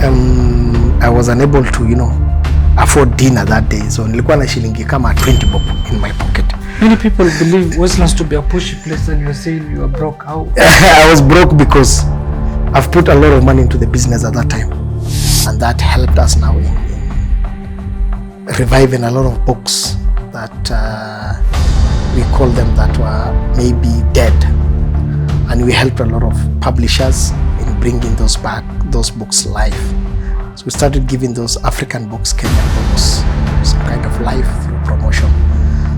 I was unable to, afford dinner that day. So nilikuwa na shilingi kama 20 bob in my pocket. Many people believe Westlands to be a pushy place, and you're saying you are broke. How? I was broke because I've put a lot of money into the business at that time, and that helped us now in reviving a lot of books that we call them that were maybe dead, and we helped a lot of publishers in bringing those books live. So we started giving those African books, Kenyan books, some kind of life through promotion.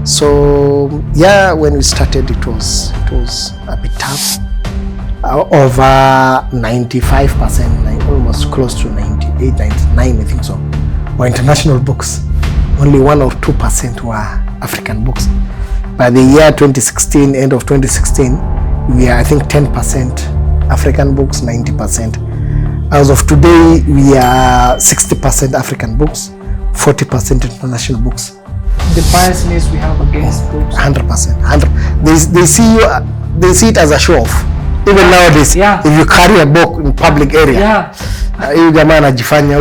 So yeah, when we started, it was a bit tough. Over 95%, almost close to 98, 99, I think so, were international books. Only 1 or 2% were African books. By the year 2016, end of 2016, we are, I think, 10% African books, 90%. As of today, we are 60% African books, 40% international books. The biasness we have against books. 100%. They see it as a show off. Even nowadays, if you carry a book in public area, huyu jamaa anajifanya,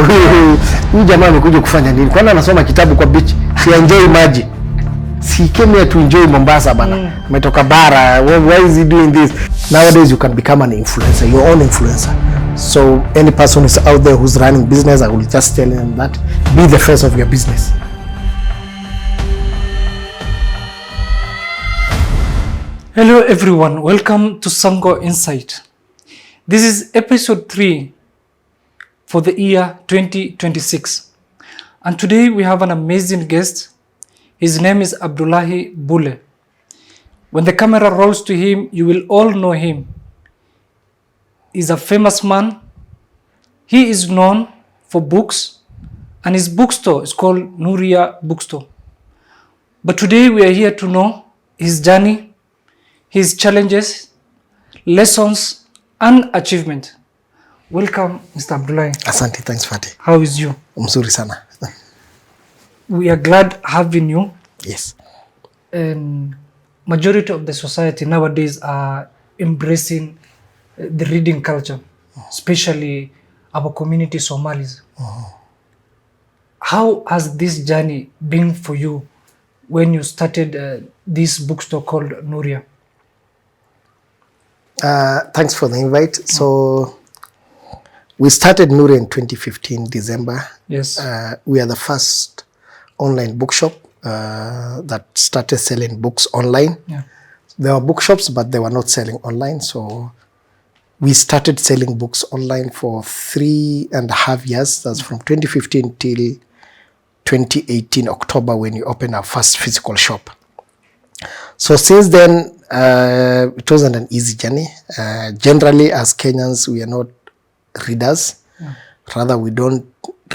huyu jamaa amekuja kufanya nini? Kwani anasoma kitabu kwa beach? Si enjoy maji. Si came here to enjoy Mombasa bana. Umetoka bara. Why is he doing this? Nowadays you can become an influencer, your own influencer. So any person who's out there who's running business, I will just tell them that be the face of your business. Hello everyone, welcome to Sango Insight. This is episode 3 for the year 2026. And today we have an amazing guest. His name is Abdullahi Bule. When the camera rolls to him, you will all know him. He's a famous man. He is known for books, and his bookstore is called Nuria Bookshop. But today we are here to know his journey, his challenges, lessons, and achievement. Welcome, Mr. Abdullahi. Asante, thanks Fatih. How is you? Mzuri sana. We are glad having you. Yes. And majority of the society nowadays are embracing the reading culture, especially our community Somalis. How has this journey been for you when you started this bookstore called Nuria? Thanks for the invite. So we started Nuria in 2015, December. Yes. We are the first online bookshop that started selling books online. Yeah. There were bookshops, but they were not selling online. So we started selling books online for 3.5 years. That's from 2015 till 2018, October, when we opened our first physical shop. So since then, it wasn't an easy journey. Generally, as Kenyans, we are not readers. Yeah. Rather, we don't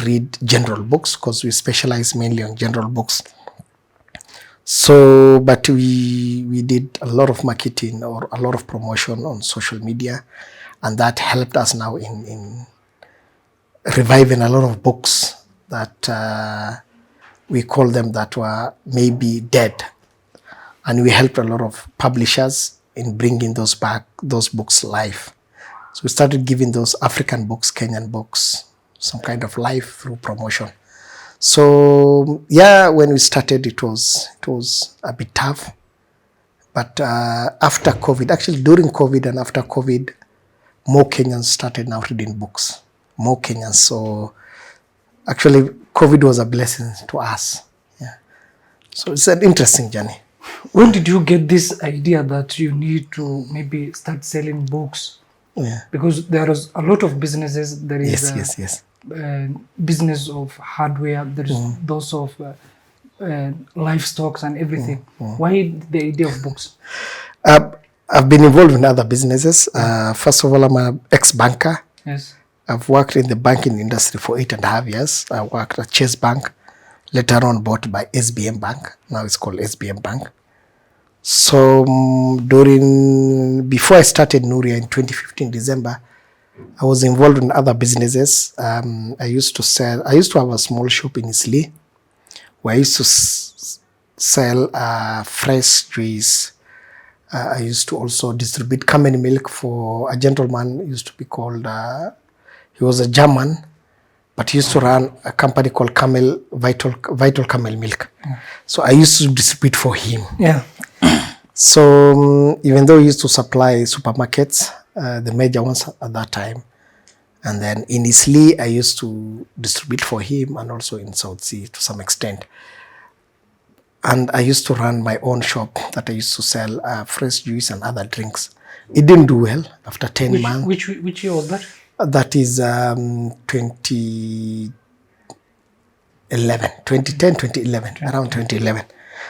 read general books because we specialize mainly on general books. So, but we did a lot of marketing or a lot of promotion on social media, and that helped us now in reviving a lot of books that we call them that were maybe dead. And we helped a lot of publishers in bringing those books live. So we started giving those African books, Kenyan books, some kind of life through promotion. So yeah, when we started, it was a bit tough. But after COVID, actually during COVID and after COVID, more Kenyans started now reading books. More Kenyans. So actually, COVID was a blessing to us. Yeah. So it's an interesting journey. When did you get this idea that you need to maybe start selling books? Yeah. Because there is a lot of businesses. There is yes. Business of hardware. There is those of livestock and everything. Why the idea of books? I've been involved in other businesses. First of all, I'm an ex-banker. Yes. I've worked in the banking industry for 8.5 years. I worked at Chase Bank, later on bought by SBM Bank. Now it's called SBM Bank. So before I started Nuria in 2015 December, I was involved in other businesses. I used to have a small shop in Isli where I used to sell fresh juice. I used to also distribute Camel milk for a gentleman used to be called, he was a German, but he used to run a company called Vital Camel Milk. So I used to distribute for him. Yeah. So even though he used to supply supermarkets, the major ones at that time, and then in Isli, I used to distribute for him, and also in South Sea to some extent. And I used to run my own shop that I used to sell fresh juice and other drinks. It didn't do well after 10 months. Which year was that? That is 2010, 2011, around 2011.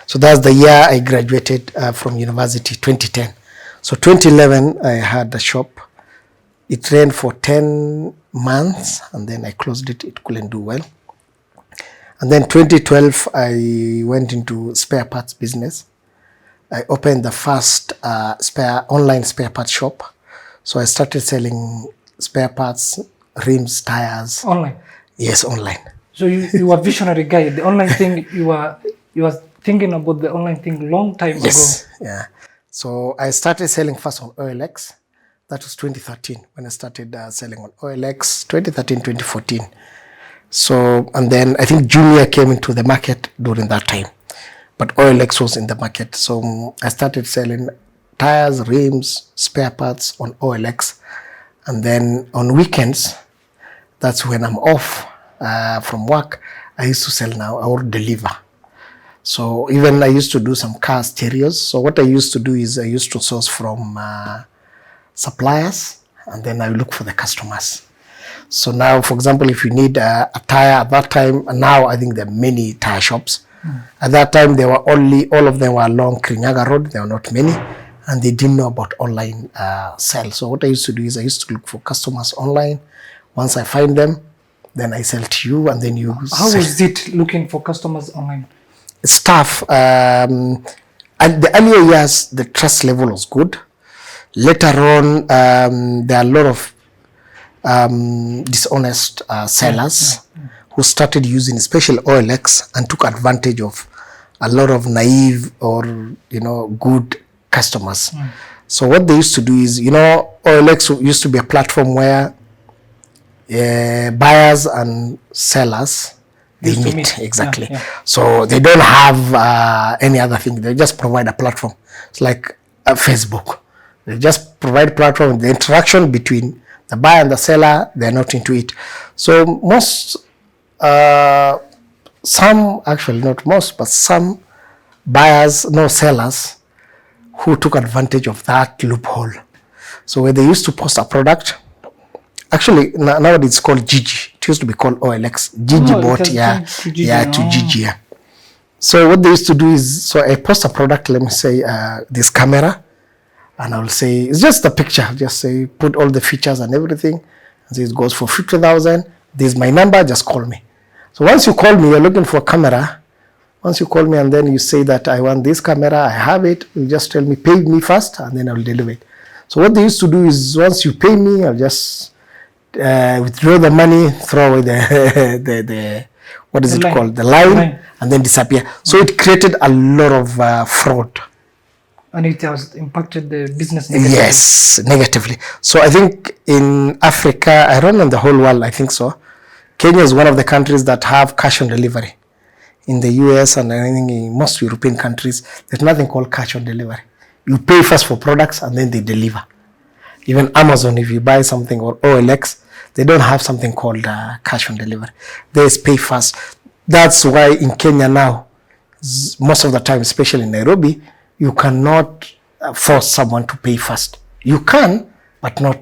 So that's the year I graduated from university, 2010. So 2011, I had a shop. It ran for 10 months, and then I closed it. It couldn't do well. And then 2012, I went into spare parts business. I opened the first online spare parts shop. So I started selling spare parts, rims, tires. Online? Yes, online. So you were visionary guy. The online thing, you were thinking about the online thing long time ago. Yes, yeah. So I started selling first on OLX. That was 2013 when I started selling on OLX, 2013, 2014. So, and then I think Junior came into the market during that time, but OLX was in the market. So I started selling tires, rims, spare parts on OLX. And then on weekends, that's when I'm off from work, I used to sell now, I would deliver. So even I used to do some car stereos. So what I used to do is I used to source from suppliers, and then I look for the customers. So now, for example, if you need a tire at that time, and now I think there are many tire shops. At that time, there were all of them were along Kirinyaga Road. There were not many, and they didn't know about online sales. So what I used to do is I used to look for customers online. Once I find them, then I sell to you, and then you How was it looking for customers online? Stuff. At the earlier years, the trust level was good. Later on, there are a lot of dishonest sellers who started using especially OLX and took advantage of a lot of naive or good customers. So what they used to do is, OLX used to be a platform where buyers and sellers they meet. Exactly. So they don't have any other thing. They just provide a platform. It's like Facebook. They just provide platform. The interaction between the buyer and the seller, they're not into it. So some, actually not most, but some buyers, no sellers, who took advantage of that loophole. So where they used to post a product, actually now it's called Gigi. It used to be called OLX. Gigi bought, to Gigi. Yeah. So what they used to do is, so I post a product, let me say this camera, and I'll say, it's just a picture, just say, put all the features and everything, and say it goes for 50,000, this is my number, just call me. So once you call me, you're looking for a camera, once you call me and then you say that I want this camera, I have it, you just tell me, pay me first, and then I'll deliver it. So what they used to do is, once you pay me, I'll just withdraw the money, throw away the what is it called, the line, and then disappear. So it created a lot of fraud. And it has impacted the business negatively. Yes, negatively. So I think in Africa, I don't know in the whole world, I think so, Kenya is one of the countries that have cash on delivery. In the US and I think in most European countries, there's nothing called cash on delivery. You pay first for products and then they deliver. Even Amazon, if you buy something, or OLX, they don't have something called cash on delivery. They pay first. That's why in Kenya now, most of the time, especially in Nairobi, you cannot force someone to pay first. You can, but not,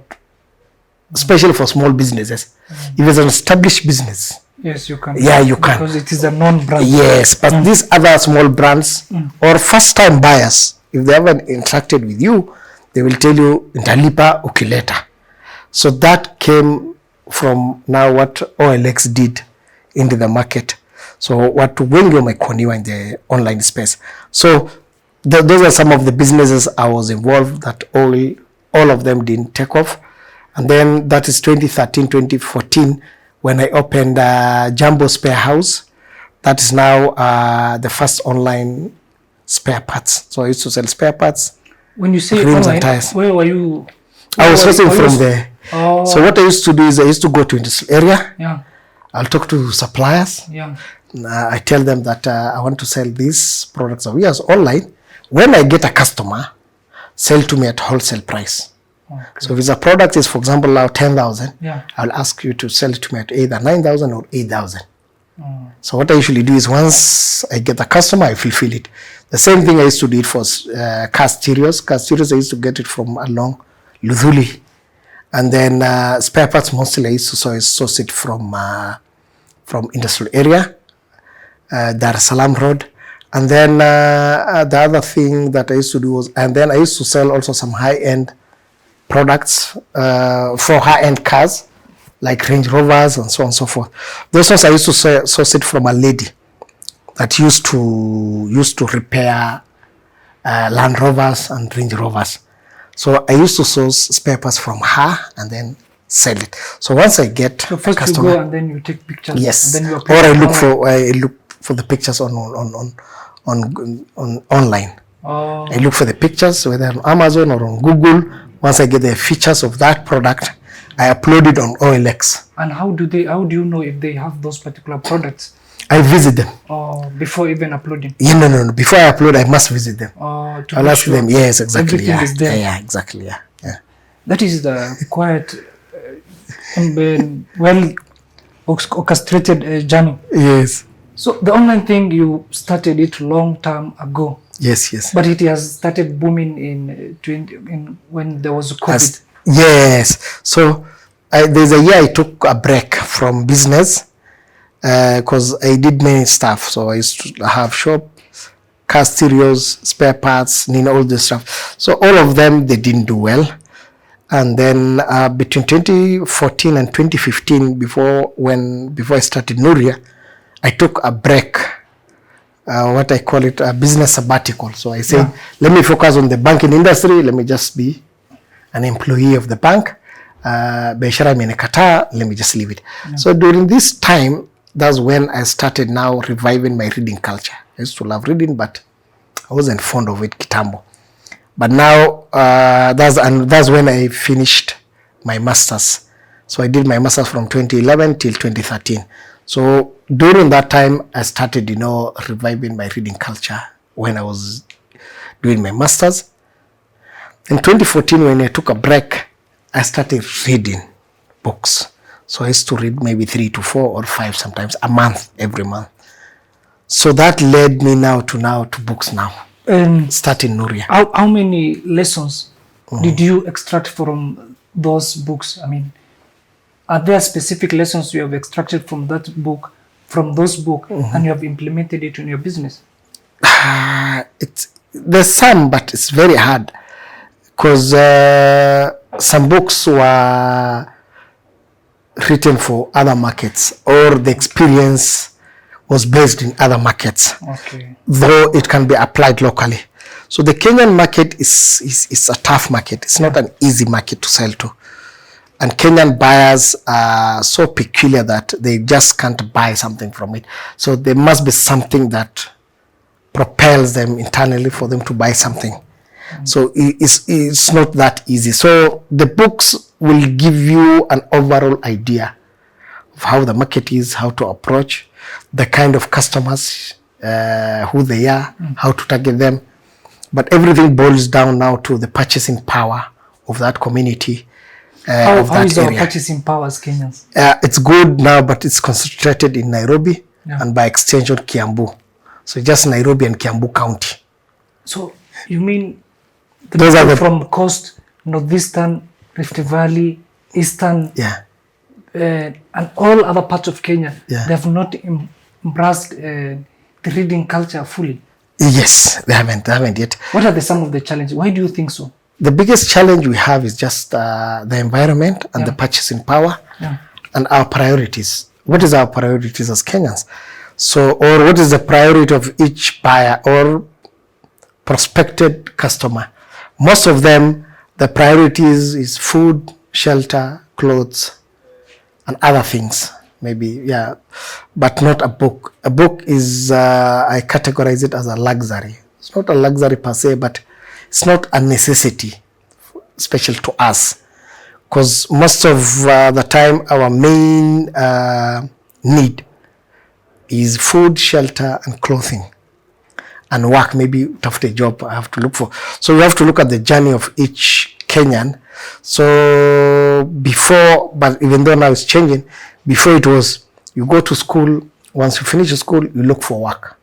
especially for small businesses. If it's an established business, yes, you can. Yeah, you can. Because it is a non-brand. Yes, but these other small brands or first-time buyers, if they haven't interacted with you, they will tell you, Ntalipa ukileta. So that came from now what OLX did into the market. So what wengi wamekoniwa in the online space. So those are some of the businesses I was involved that all of them didn't take off. And then that is 2013, 2014 when I opened Jumbo Spare House. That is now the first online spare parts. So I used to sell spare parts. When you say rims online, and tires. where were you? I was sourcing from there. Oh. So what I used to do is I used to go to industrial area. Yeah. I'll talk to suppliers. Yeah. I tell them that I want to sell these products of yours online. When I get a customer, sell to me at wholesale price. Okay. So if it's a product is, for example, now 10,000, Yeah. I'll ask you to sell it to me at either 9,000 or 8,000. Mm. So what I usually do is once I get the customer, I fulfill it. The same thing I used to do it for cast cereals. Cast cereals, I used to get it from along Luthuli. And then spare parts, mostly I used to source it from industrial area, Dar es Salaam Road. And then the other thing that I used to do was, and then I used to sell also some high-end products for high-end cars, like Range Rovers and so on and so forth. Those ones I used to source it from a lady that used to repair Land Rovers and Range Rovers. So I used to source spare parts from her and then sell it. So once I get So first customer, you go and then you take pictures. yes, And then you or I look for the pictures on online. Oh. I look for the pictures whether on Amazon or on Google. Once I get the features of that product, I upload it on OLX. And how do you know if they have those particular products? I visit them. Before even uploading? Yeah, no. Before I upload, I must visit them. I'll ask them. Yes, exactly. Everything is there. Yeah, exactly. Yeah. That is the quite well orchestrated journey. Yes. So the online thing, you started it long time ago. Yes. But it has started booming in when there was COVID. Yes. So there's a year I took a break from business because I did many stuff. So I used to have shop, cast cereals, spare parts, all this stuff. So all of them, they didn't do well. And then between 2014 and 2015, before I started Nuria, I took a break. What I call it, a business sabbatical. So I said, let me focus on the banking industry. Let me just be an employee of the bank. Biashara imenikataa, let me just leave it. So during this time, that's when I started now reviving my reading culture. I used to love reading, but I wasn't fond of it kitambo. But now that's when I finished my masters. So I did my masters from 2011 till 2013. So during that time, I started, reviving my reading culture when I was doing my masters. In 2014, when I took a break, I started reading books. So I used to read maybe 3 to 4 or 5 sometimes a month, every month. So that led me now to books now. Starting Nuria. How many lessons did you extract from those books? I mean, are there specific lessons you have extracted from those books, and you have implemented it in your business? There's some, but it's very hard because some books were written for other markets, or the experience was based in other markets, though it can be applied locally. So the Kenyan market is a tough market. It's not an easy market to sell to. And Kenyan buyers are so peculiar that they just can't buy something from it. So there must be something that propels them internally for them to buy something. So it's not that easy. So the books will give you an overall idea of how the market is, how to approach, the kind of customers, who they are, how to target them. But everything boils down now to the purchasing power of that community. How is our purchasing power as Kenyans? It's good now, but it's concentrated in Nairobi and by extension Kiambu. So just Nairobi and Kiambu County. So you mean the people from coast, northeastern, Rift Valley, eastern, and all other parts of Kenya, they have not embraced the reading culture fully? Yes, they haven't yet. What are some of the challenges? Why do you think so? The biggest challenge we have is just the environment and the purchasing power and our priorities. What is our priorities as Kenyans? So, or what is the priority of each buyer or prospective customer? Most of them, the priorities is food, shelter, clothes, and other things. Maybe, but not a book. A book is, I categorize it as a luxury. It's not a luxury per se, but it's not a necessity, special to us. Because most of the time, our main need is food, shelter, and clothing. And work, maybe utafute job I have to look for. So you have to look at the journey of each Kenyan. So before, but even though now it's changing, before it was you go to school, once you finish school, you look for work.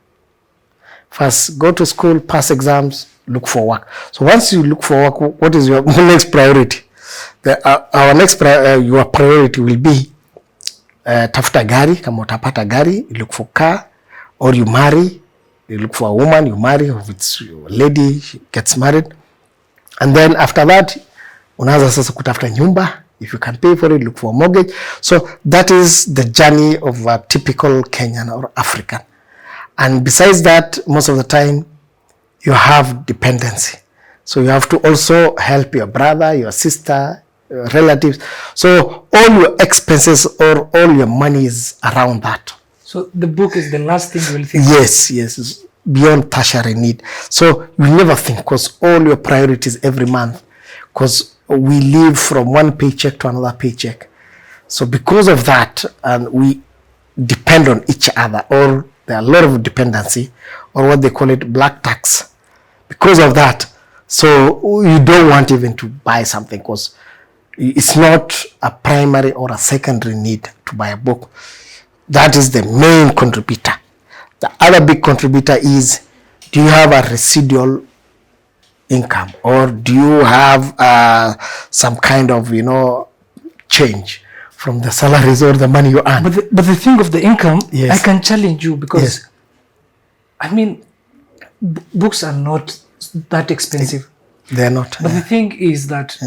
First, go to school, pass exams, look for work. So once you look for work, what is your next priority? Our next your priority will be tafuta gari, kama utapata gari, you look for car, or you marry. You look for a woman, you marry, if it's a lady, she gets married. And then after that, unaanza sasa kutafuta nyumba. If you can pay for it, look for a mortgage. So that is the journey of a typical Kenyan or African. And besides that, most of the time, you have dependency. So you have to also help your brother, your sister, your relatives. So all your expenses or all your money is around that. So the book is the last thing you will think. Yes, it's beyond tertiary need. So you never think, because all your priorities every month, because we live from one paycheck to another paycheck. So because of that, and we depend on each other, or there are a lot of dependency, or what they call it, black tax. Because of that, so you don't want even to buy something, because it's not a primary or a secondary need to buy a book. That is the main contributor. The other big contributor is, do you have a residual income, or do you have some kind of, change from the salaries or the money you earn? But the thing of the income, yes. I can challenge you, because, yes. I mean, books are not that expensive. They're not. But the thing is that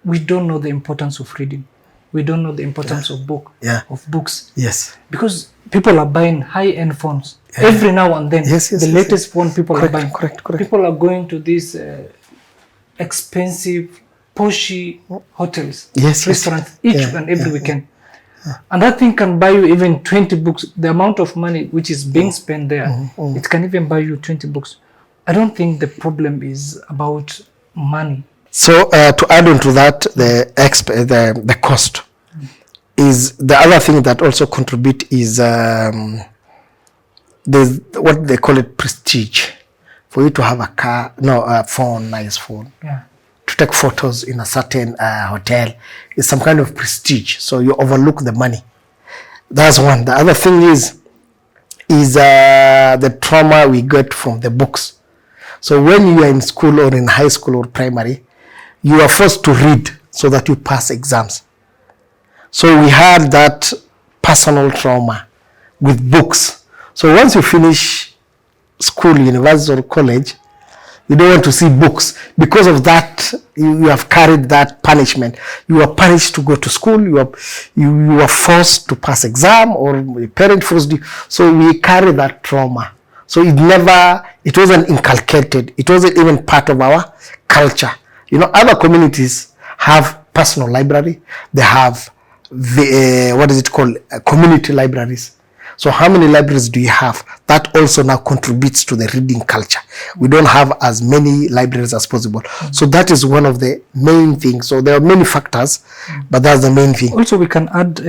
we don't know the importance of reading. We don't know the importance of books. Yes. Because people are buying high-end phones every now and then. Yes, the latest phone people are buying. Correct. People are going to these expensive, poshy hotels, restaurants, each and every weekend. And that thing can buy you even 20 books. The amount of money which is being spent there, it can even buy you 20 books. I don't think the problem is about money. So to add on to that, the cost is the other thing that also contribute is there's what they call it prestige. For you to have a phone, nice phone, to take photos in a certain hotel is some kind of prestige. So you overlook the money. That's one. The other thing is the trauma we get from the books. So when you are in school or in high school or primary, you are forced to read so that you pass exams. So we had that personal trauma with books. So once you finish school, university or college, you don't want to see books. Because of that, you have carried that punishment. You are punished to go to school. You are forced to pass exam, or your parent forced you. So we carry that trauma. So it wasn't inculcated. It wasn't even part of our culture. Other communities have personal library. They have community libraries. So how many libraries do you have? That also now contributes to the reading culture. We don't have as many libraries as possible. So that is one of the main things. So there are many factors, but that's the main thing. Also, we can add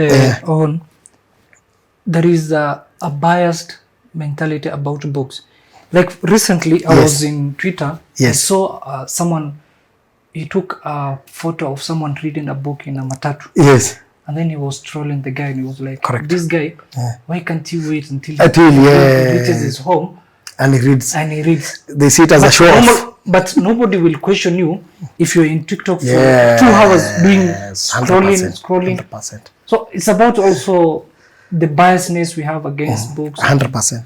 on, there is a biased mentality about books. Like recently, I was in Twitter. I saw someone, he took a photo of someone reading a book in a matatu. Yes. And then he was trolling the guy, and he was like, this guy, why can't he wait until he reaches his home and he reads? They see it as a show off. But nobody will question you if you're in TikTok for 2 hours doing scrolling. 100%. So it's about also the biasness we have against books. 100%.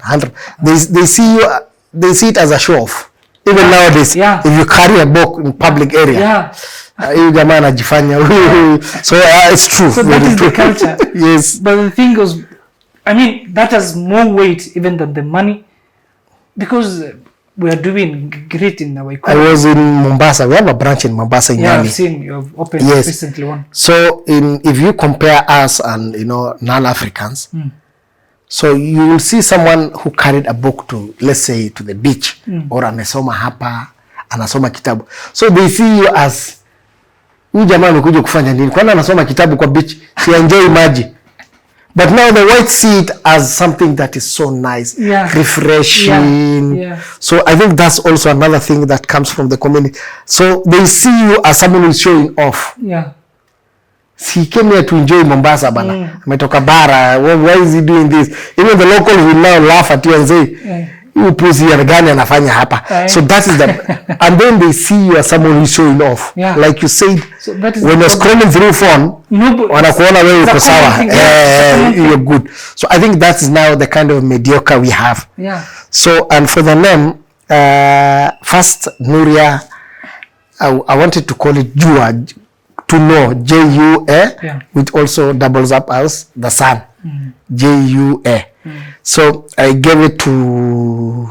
They see it as a show off. Even nowadays, if you carry a book in public area, so it's true. So that is the culture. Yes. But the thing is, I mean, that has more weight even than the money, because we are doing great in our economy. I was in Mombasa. We have a branch in Mombasa in Nyali. I've seen you have opened recently one. So if you compare us and non-Africans, so you will see someone who carried a book to, let's say, to the beach, or amesoma hapa, anasoma kitabu. So they see you as, huyu jamaa amekuja kufanya nini? Kwani anasoma kitabu kwa beach? Si enjoy maji. But now the white see it as something that is so nice, refreshing. So I think that's also another thing that comes from the community. So they see you as someone who's showing off. He came here to enjoy Mombasa bana. Ametoka bara. Why is he doing this? Even the locals will now laugh at you and say, "You pussy gani anafanya hapa." So that is the, and then they see you as someone who's showing off. Like you said, so when you're scrolling through phone, wanakuona wewe uko sawa. You're good. So I think that is now the kind of mediocre we have. So, and for the name, first Nuria, I wanted to call it Jua, to know, J-U-A, which also doubles up as the sun, J-U-A. So I gave it to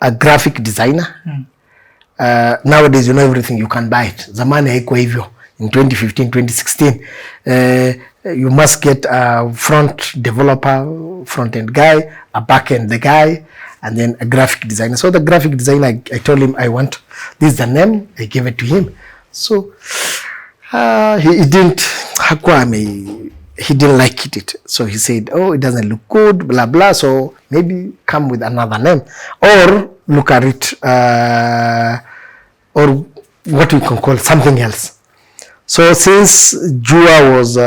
a graphic designer. Nowadays, you know, everything you can buy it. Zamani haiko hivyo. In 2015, 2016, you must get a front developer, front-end guy, a back-end the guy, and then a graphic designer. So the graphic designer, I told him I want, this is the name, I gave it to him. So he didn't like it. So he said, oh, it doesn't look good, blah, blah. So maybe come with another name or look at it, or what we can call something else. So since Jua was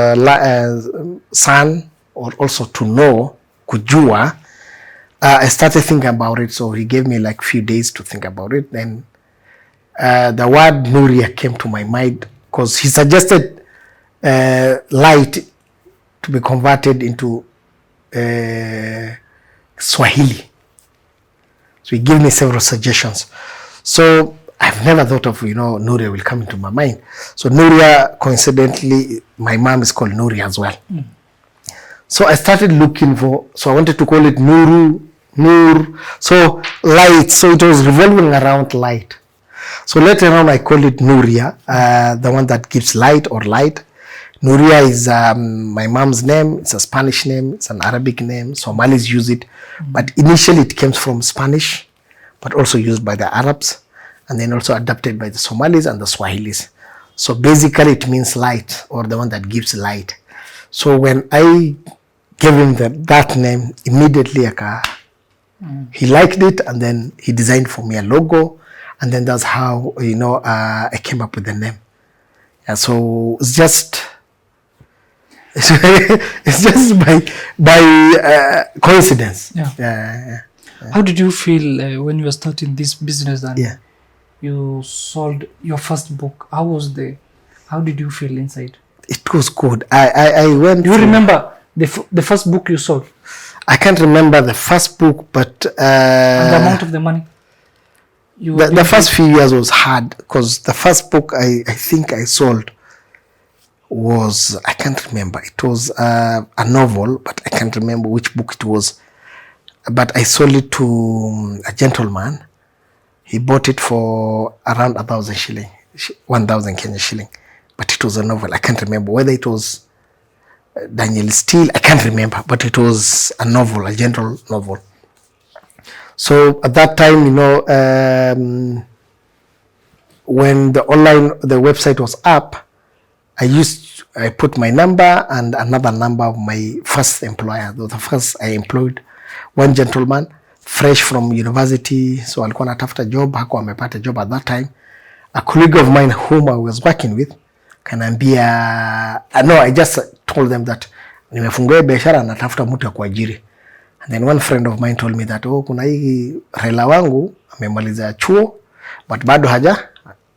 sun, or also to know, kujua, I started thinking about it. So he gave me like few days to think about it. Then the word Nuria came to my mind because he suggested light to be converted into Swahili. So he gave me several suggestions. So I've never thought of, you know, Nuria will come into my mind. So Nuria, coincidentally, my mom is called Nuria as well. So I started looking for, so I wanted to call it Nuru, Nur, so light. So it was revolving around light. So later on I called it Nuria, the one that gives light or light. Nuria is my mom's name. It's a Spanish name. It's an Arabic name. Somalis use it. But initially it came from Spanish, but also used by the Arabs, and then also adapted by the Somalis and the Swahilis. So basically it means light, or the one that gives light. So when I gave him that name, immediately he liked it, and then he designed for me a logo, and then that's how, you know, I came up with the name. Yeah, so it's just by coincidence. How did you feel when you were starting this business and you sold your first book? How did you feel inside? It was good. I went. Do you remember the first book you sold? I can't remember the first book, but and the amount of the money. The first few years was hard because the first book I think I sold was, I can't remember. It was a novel, but I can't remember which book it was. But I sold it to a gentleman. He bought it for around 1,000 shilling, 1,000 Kenya shilling. But it was a novel. I can't remember whether it was Daniel Steele. I can't remember, but it was a novel, a general novel. So at that time, you know, when the website was up, I put my number and another number of my first employer. The first I employed one gentleman, fresh from university, so alikuwa natafuta job, hakuwa amepata job at that time. A colleague of mine whom I was working with kanaambia, no, I just told them that nimefungua biashara natafuta mtu ya kuajiri. And then one friend of mine told me that, oh, kuna hii rela wangu amemaliza chuo but bado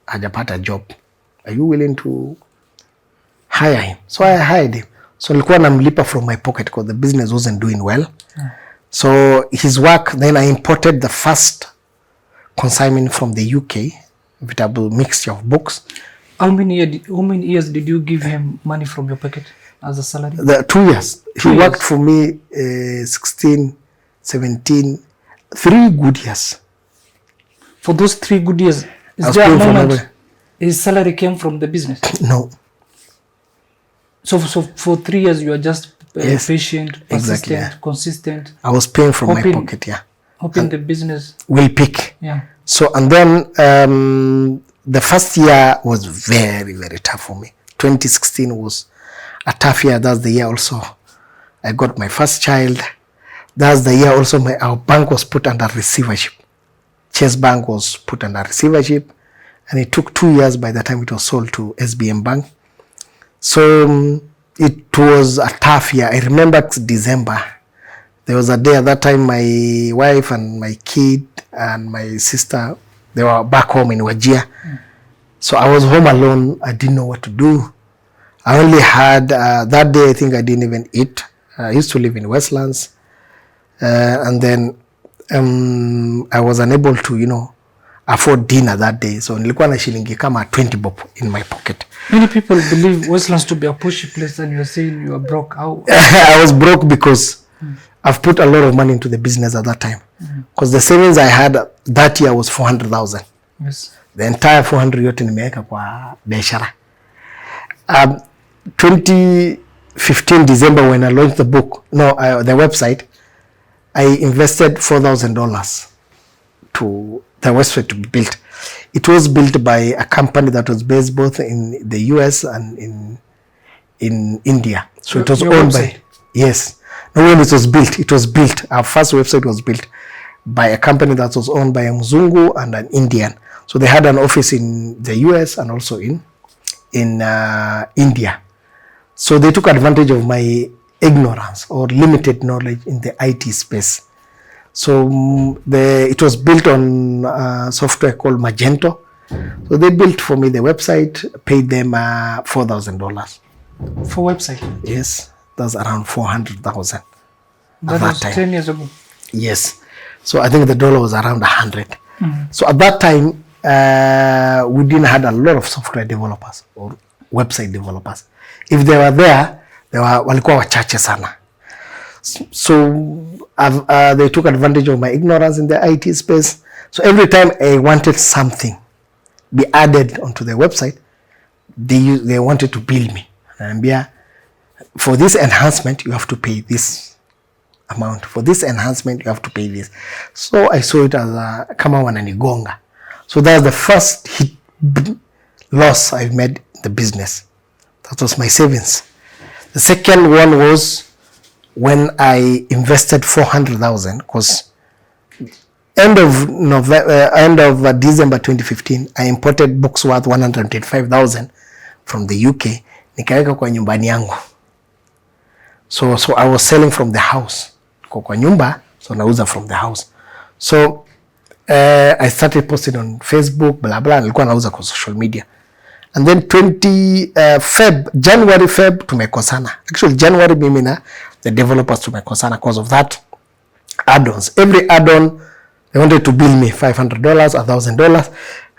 hajapata job. Are you willing to hire him? So I hired him. So nilikuwa namlipa from my pocket because the business wasn't doing well. So his work, then I imported the first consignment from the UK, vegetable mixture of books. How many years did you give him money from your pocket as a salary? 2 years. He worked for me 16, 17, 3 good years. For those 3 good years, is there a moment his salary came from the business? No. So for 3 years you are just patient, persistent, exactly, consistent. I was paying from my pocket, hoping the business will pick. Yeah. So and then the first year was very, very tough for me. 2016 was a tough year. That's the year also I got my first child. That's the year also our bank was put under receivership. Chase Bank was put under receivership, and it took 2 years by the time it was sold to SBM Bank. So it was a tough year. I remember December. There was a day at that time my wife and my kid and my sister, they were back home in Wajir. So I was home alone. I didn't know what to do. I only had, that day I think I didn't even eat. I used to live in Westlands. And then I was unable to, afford dinner that day. So nilikuwa na shilingi kama 20 bob in my pocket. Many people believe Westlands to be a pushy place, and you're saying you are broke. How? I was broke because I've put a lot of money into the business at that time. Because the savings I had that year was 400,000. Yes. The entire 400 yote nimeweka kwa biashara. 2015 December when I launched the book, the website, I invested $4,000 to the website to be built. It was built by a company that was based both in the US and in India. So it was owned by, yes. No, when it was built, our first website was built by a company that was owned by a Mzungu and an Indian. So they had an office in the US and also in India. So they took advantage of my ignorance or limited knowledge in the IT space. So it was built on software called Magento. So they built for me the website, paid them $4,000. For website? Yes, that's around 400,000. That was 10 years ago? Yes. So I think the dollar was around 100. So at that time, we didn't have a lot of software developers or website developers. If they were there, walikuwa wachache sana. So they took advantage of my ignorance in the IT space. So every time I wanted something be added onto the website, they wanted to bill me. And for this enhancement, you have to pay this amount. For this enhancement, you have to pay this. So I saw it as a kama wananigonga. So that's the first loss I've made in the business. That was my savings. The second one was when I invested 400,000, because end of December 2015, I imported books worth 125,000 from the UK. Nikaweka kwa nyumbani yangu. So I was selling from the house. Kwa nyumba, so nauza from the house. So I started posting on Facebook, blah blah. Nilikuwa nauza kwa social media. And then January, Feb, tumekosana. Actually, January mimi na the developers tumekosana because of that add-ons. Every add-on, they wanted to bill me $500, $1,000.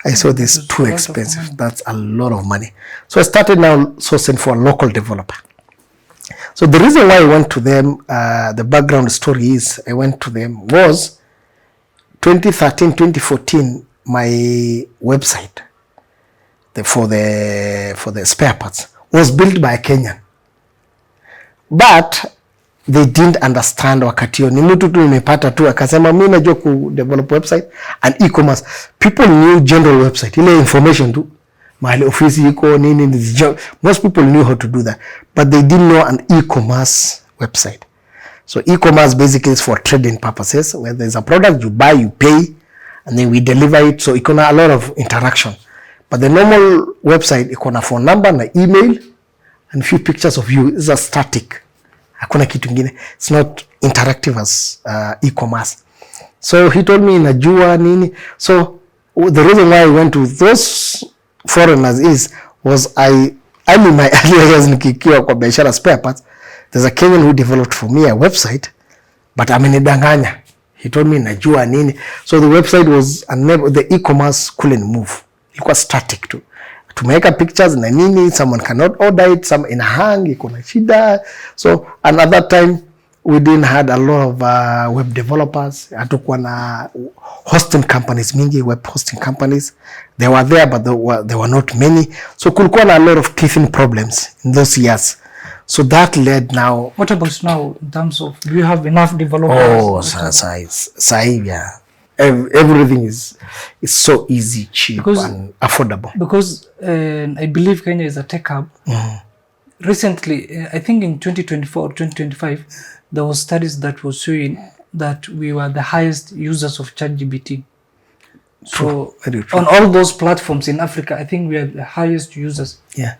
I saw this too expensive. That's a lot of money. So I started now sourcing for a local developer. So the reason why I went to them, the background story is I went to them was 2013, 2014, my website for the spare parts was built by a Kenyan. But they didn't understand wakati hiyo. Ni mtu tu nimepata tu akasema mimi najua ku develop website and e-commerce. People knew general website, ile information tu. Mahali ofisi iko nini. Most people knew how to do that, but they didn't know an e-commerce website. So e-commerce basically is for trading purposes. Where there's a product you buy, you pay, and then we deliver it. So iko na a lot of interaction. But the normal website iko na phone number na email and few pictures of you. It's a static. Hakuna kitu ingine. It's not interactive as e-commerce. So he told me najua nini. So the reason why I went to those foreigners was my early years nikikiwa kwa biashara spare parts. There's a Kenyan who developed for me a website, but amenidanganya. He told me najua nini. So the website was unable, the e-commerce couldn't move. It was static too. Tumeweka pictures na nini, someone cannot order it, some in a hang, iko na shida. So another time we didn't had a lot of web developers. Hatukuwa na hosting companies mingi, web hosting companies. They were there, but there were not many. So kulikuwa na a lot of teething problems in those years. So that led now. What about now in terms of, do you have enough developers? Oh, sahi, yeah. Everything is so easy, cheap, and affordable. Because I believe Kenya is a tech hub. recently, I think in 2024 or 2025, there was studies that was showing that we were the highest users of ChatGPT. So Very true. on all those platforms in Africa, I think we are the highest users. Yeah.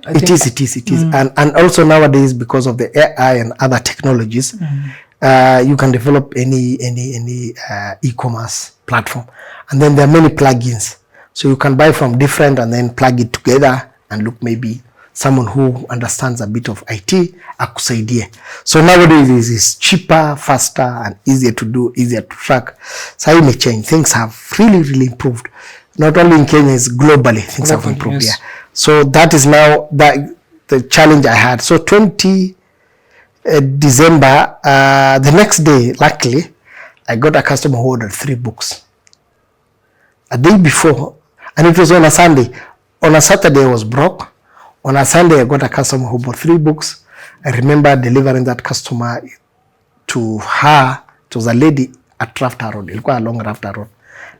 I It think- is. And also nowadays, because of the AI and other technologies, you can develop any e-commerce platform. And then there are many plugins. So you can buy from different and then plug it together and look, maybe someone who understands a bit of IT akusaidie. So nowadays it's cheaper, faster, and easier to do, easier to track. So it may change. Things have really improved. Not only in Kenya, it's globally things have improved. Yes. Yeah. So that is now the challenge I had. So 20 December, the next day, luckily, I got a customer who ordered 3 books. A day before, and it was on a Sunday. On a Saturday, I was broke. On a Sunday, I got a customer who bought 3 books. I remember delivering that customer to her. It was a lady at Rafter Road. Ilikuwa along Rafter Road.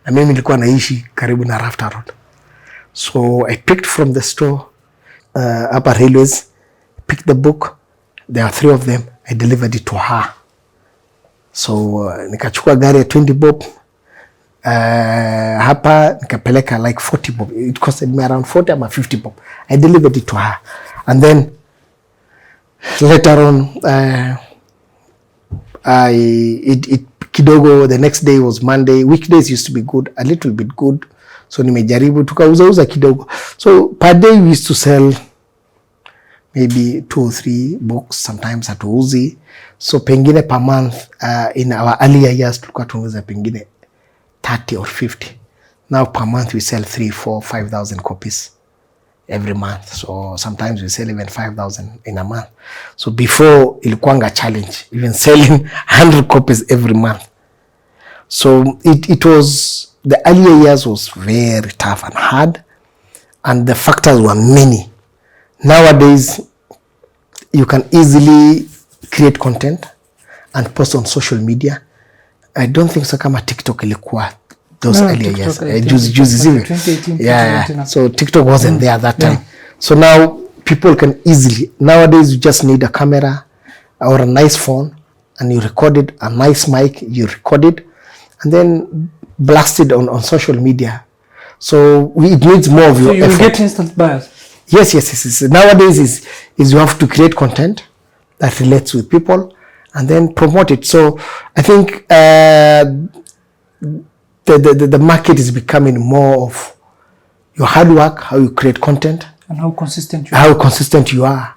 Na mimi nilikuwa naishi karibu na Rafter Road. So I picked from the store, Upper Railways, picked the book. There are 3 of them. I delivered it to her. So nikachukua gari ya 20 bob. Hapa nikapeleka like 40 bob. It costed me around 40 or 50 bob. I delivered it to her. And then later on, kidogo, the next day was Monday. Weekdays used to be good, a little bit good. So nimejaribu tukauza kidogo. So per day we used to sell maybe 2 or 3 books, sometimes hatuuzi. So pengine per month, in our earlier years tulikuwa tunauza pengine 30 or 50. Now per month we sell 3, 4, 5,000 copies every month. So sometimes we sell even 5,000 in a month. So before ilikuwanga challenge, even selling 100 copies every month. So it was, the earlier years was very tough and hard, and the factors were many. Nowadays, you can easily create content and post on social media. I don't think so kama TikTok ilikuwa those earlier years. Juzi zile. 2018, Yeah. So TikTok wasn't there at that time. So now people can easily, nowadays you just need a camera or a nice phone and you record it, a nice mic, you record it and then blast it on social media. So it needs more of your effort. So you get instant buyers. Yes. Nowadays is you have to create content that relates with people and then promote it. So I think the market is becoming more of your hard work, how you create content, and how consistent you are,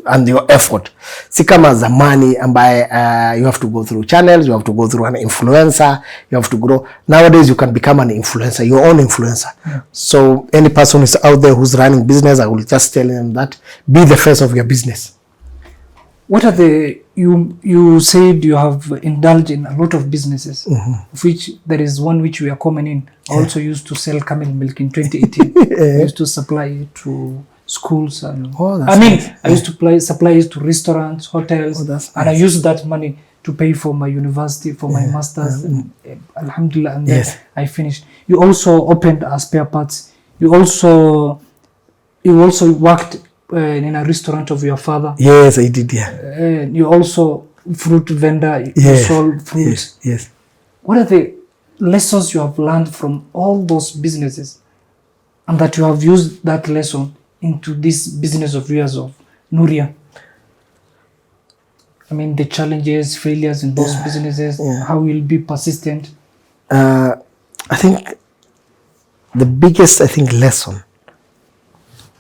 and your effort. Si kama zamani ambaye you have to go through channels, you have to go through an influencer, you have to grow. Nowadays you can become an influencer, your own influencer. Yeah. So any person who's out there who's running business, I will just tell them that be the face of your business. What are you said you have indulged in a lot of businesses, of which there is one which we are common in. I also used to sell camel milk in 2018. I used to supply it to schools and nice. I used to supply it to restaurants, hotels, nice. And I used that money to pay for my university, for my masters, and alhamdulillah, and then I finished. You also opened a spare parts. You also worked in a restaurant of your father. Yes, I did. Yeah. You also fruit vendor. You sold fruits. Yes. What are the lessons you have learned from all those businesses, and that you have used that lesson into this business of yours of Nuria? I mean, the challenges, failures in those businesses. How you'll be persistent. I think the biggest lesson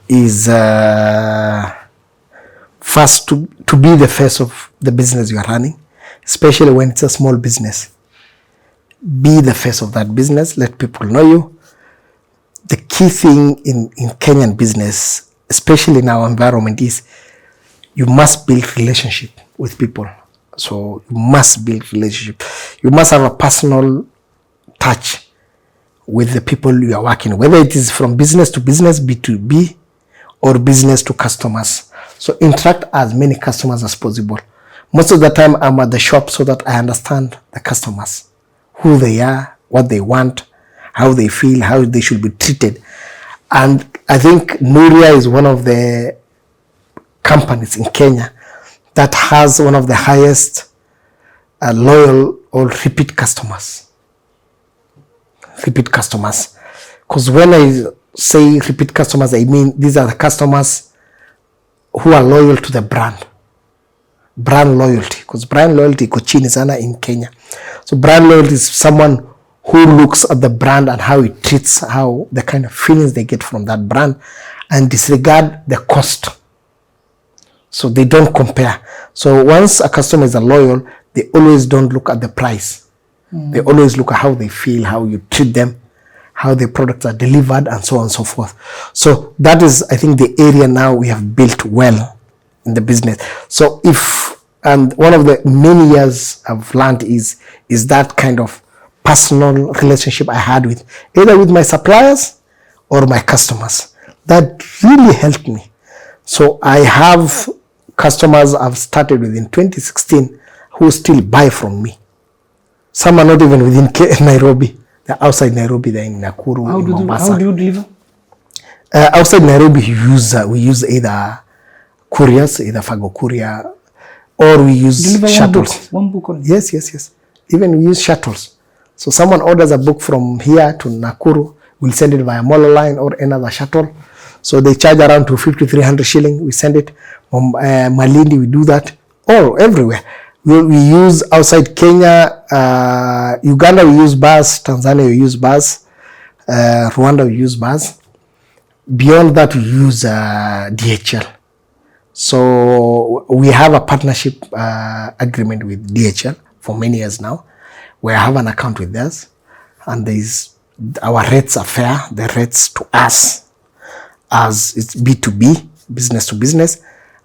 is first to be the face of the business you are running, especially when it's a small business. Be the face of that business, let people know you. The key thing in Kenyan business, especially in our environment, is you must build relationship with people. So you must build relationship. You must have a personal touch with the people you are working, whether it is from business to business, B2B, or business to customers. So interact as many customers as possible. Most of the time I'm at the shop so that I understand the customers, who they are, what they want, how they feel, how they should be treated. And I think Nuria is one of the companies in Kenya that has one of the highest loyal or repeat customers. Repeat customers. Because when I say repeat customers, I mean these are the customers who are loyal to the brand. Brand loyalty. Because brand loyalty iko chini sana in Kenya. So brand loyalty is someone who looks at the brand and how it treats, how the kind of feelings they get from that brand, and disregard the cost. So they don't compare. So once a customer is a loyal, they always don't look at the price. They always look at how they feel, how you treat them, how the products are delivered, and so on and so forth. So that is, I think, the area now we have built well in the business. So and one of the many years I've learned is that kind of personal relationship I had with either with my suppliers or my customers. That really helped me. So I have customers I've started with in 2016 who still buy from me. Some are not even within Nairobi. They're outside Nairobi. They're in Nakuru, in Mombasa. How do you deliver? Outside Nairobi, we use either couriers, either Fago Courier, or we use deliver shuttles. One book only? Yes. Even we use shuttles. So someone orders a book from here to Nakuru, we'll send it via Molo Line or another shuttle. So they charge around 250, 300 shillings. We send it from Malindi, we do that. Everywhere. We use outside Kenya, Uganda we use bus, Tanzania we use bus, Rwanda we use bus. Beyond that we use DHL. So we have a partnership agreement with DHL for many years now. We have an account with theirs, and our rates are fair. The rates to us, as it's B2B, business to business,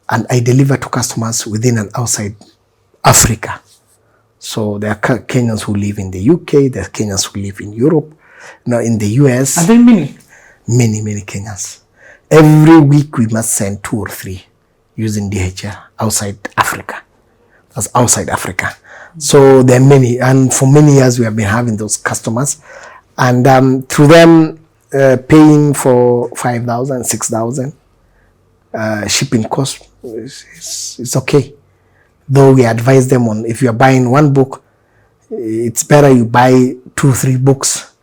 and I deliver to customers within and outside Africa. So there are Kenyans who live in the UK, there are Kenyans who live in Europe, in the US. Are there many? Many Kenyans. Every week we must send 2 or 3 using DHL outside Africa. That's outside Africa. So there are many, and for many years we have been having those customers, and through them paying for 5,000, 6,000 shipping cost is okay. Though we advise them on, if you are buying one book, it's better you buy 2-3 books.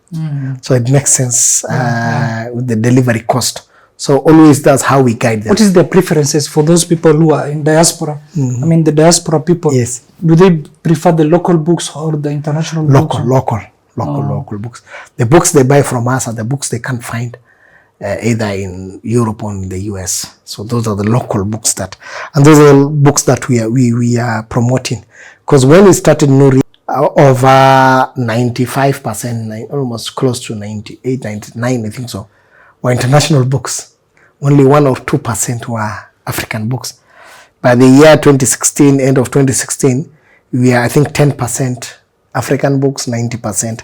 So it makes sense with the delivery cost. So always that's how we guide them. What is their preferences for those people who are in diaspora? I mean the diaspora people. Yes. Do they prefer the local books or the international books? Local books. The books they buy from us are the books they can't find either in Europe or in the US. So those are the local books and those are the books that we are promoting. Because when we started Nuria, over 95%, almost close to 98, 99, I think so, were international books. Only 1 or 2% were African books. By the year 2016, end of 2016, we are, I think, 10% African books, 90%.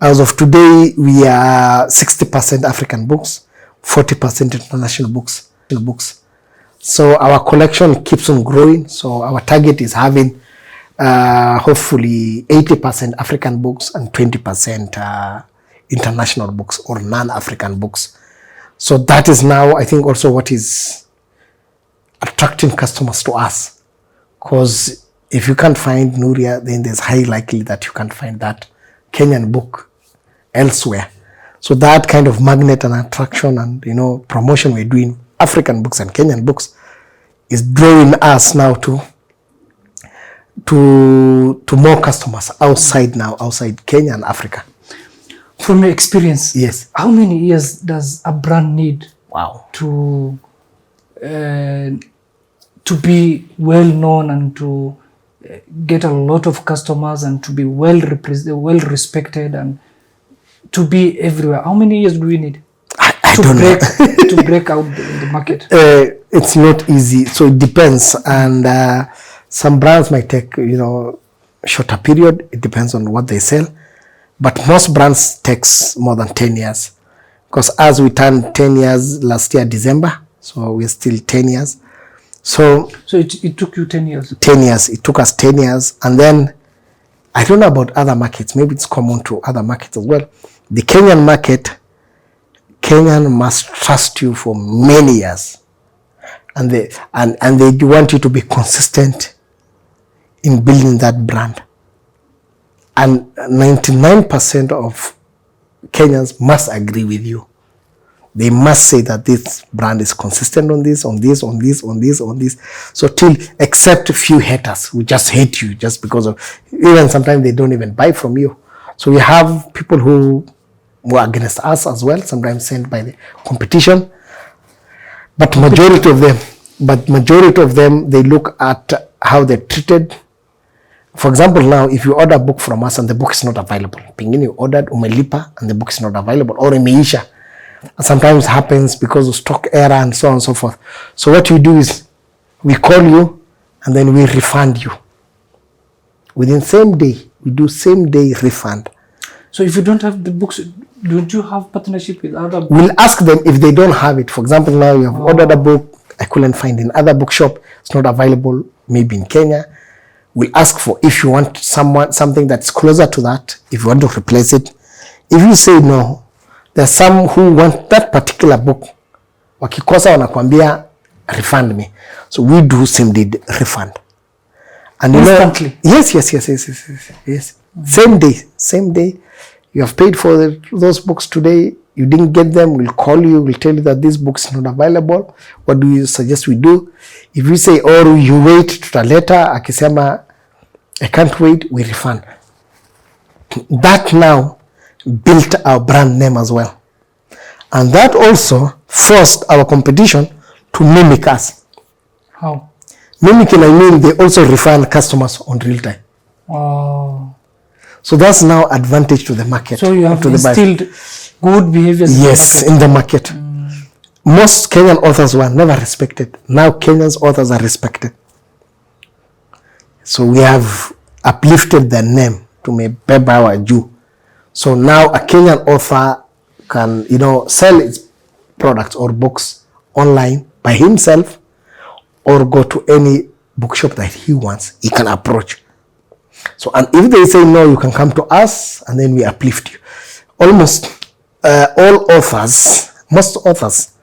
As of today, we are 60% African books, 40% international books. So our collection keeps on growing. So our target is having hopefully 80% African books and 20% international books or non-African books. So that is now, I think, also what is attracting customers to us. Because if you can't find Nuria, then there's high likely that you can't find that Kenyan book elsewhere. So that kind of magnet and attraction and promotion we're doing, African books and Kenyan books, is drawing us now to more customers outside Kenya and Africa. From your experience, yes, how many years does a brand need to be well known and to get a lot of customers and to be well respected and to be everywhere? How many years do we need to break out the market? It's not easy, so it depends, and some brands might take shorter period. It depends on what they sell. But most brands takes more than 10 years. Because as we turned 10 years last year, December, so we're still 10 years. So it took you 10 years? 10 years. It took us 10 years. And then, I don't know about other markets. Maybe it's common to other markets as well. The Kenyan market, Kenyan must trust you for many years. and they want you to be consistent in building that brand. And 99% of Kenyans must agree with you. They must say that this brand is consistent on this. So till, except a few haters who just hate you just because of, even sometimes they don't even buy from you. So we have people who were against us as well, sometimes sent by the competition. But majority of them, they look at how they're treated. For example, now, if you order a book from us and the book is not available, pengine you ordered umelipa and the book is not available, or imeisha. Sometimes happens because of stock error and so on and so forth. So what we do is we call you and then we refund you. Within same day, we do same day refund. So if you don't have the books, don't you have partnership with other books? We'll ask them if they don't have it. For example, now you have ordered a book, I couldn't find in other bookshop, it's not available, maybe in Kenya. We'll ask for if you want something that's closer to that, if you want to replace it. If you say no, there's some who want that particular book. Wakikosa wanakwambia refund me. So we do same day refund. And instantly? Yes. Same day. You have paid for those books today. You didn't get them. We'll call you. We'll tell you that this book is not available. What do you suggest we do? If you say, or you wait tutaleta, akisema, I can't wait, we refund. That now built our brand name as well. And that also forced our competition to mimic us. How? Mimicking, I mean, they also refund customers on real time. Oh. So that's now advantage to the market. So you have instilled good behaviors. Yes, in the market. Most Kenyan authors were never respected. Now Kenyan authors are respected. So we have uplifted their name to mebeba wa juu. So now a Kenyan author can, sell its products or books online by himself, or go to any bookshop that he wants. He can approach. So, and if they say no, you can come to us, and then we uplift you. Almost all authors, most authors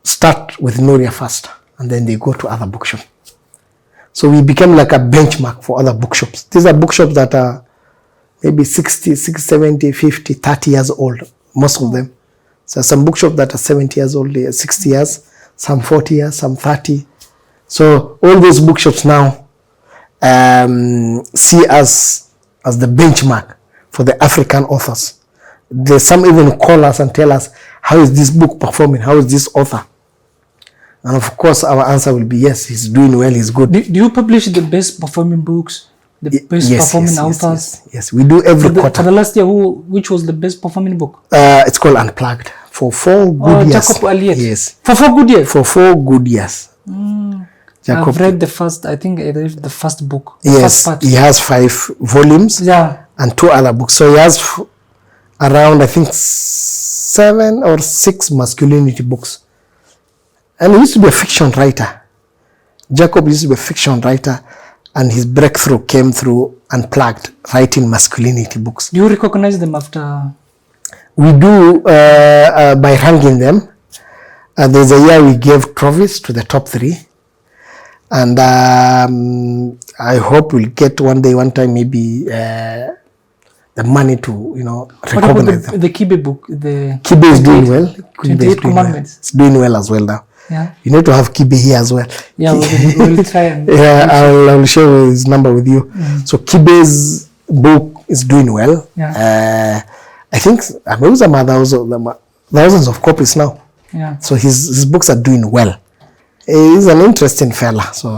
start with Nuria first, and then they go to other bookshops. So we became like a benchmark for other bookshops. These are bookshops that are maybe 60, 70, 50, 30 years old, most of them. So some bookshops that are 70 years old, 60 years, some 40 years, some 30. So all those bookshops now see us as the benchmark for the African authors. There's some even call us and tell us, how is this book performing? How is this author? And of course, our answer will be yes, he's doing well, he's good. Do you publish the best performing books? The best performing authors? Yes, we do every quarter. For the last year, which was the best performing book? It's called Unplugged. For 4 good years. Jacob Aliet. Yes. For 4 good years? For 4 good years. I've read the first, I think I read the first book. Yes, he has 5 volumes. Yeah. And 2 other books. So he has around, I think, 7 or 6 masculinity books. And he used to be a fiction writer. Jacob used to be a fiction writer, and his breakthrough came through Unplugged, writing masculinity books. Do you recognize them after? We do by ranking them. There's a year we gave trophies to the top 3. And I hope we'll get one time maybe the money to, recognize them. The Kibe book? The Kibe is doing well. 28 Commandments. It's doing well as well now. Yeah. You need to have Kibe here as well. Yeah, we'll try. And yeah, I'll share his number with you. So Kibe's book is doing well. Yeah. I think thousands of copies now. Yeah. So his books are doing well. He's an interesting fella. So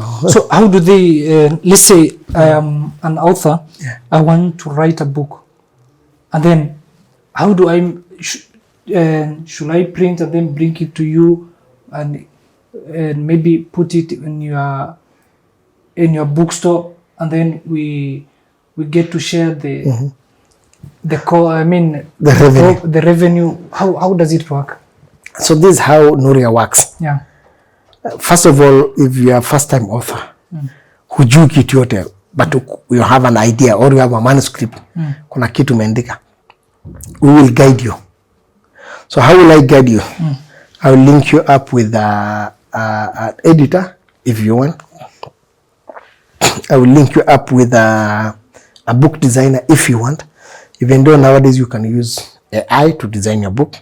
how do they? Let's say I am an author. Yeah. I want to write a book, and then how do I? Should I print and then bring it to you, and maybe put it in your bookstore, and then we get to share the revenue. How does it work? So this is how Nuria works. Yeah. First of all, if you are a first-time author, hujui kitu yote, but you have an idea or you have a manuscript, kuna kitu umeandika, we will guide you. So how will I guide you? I will link you up with an editor if you want. I will link you up with a book designer if you want. Even though nowadays you can use AI to design your book.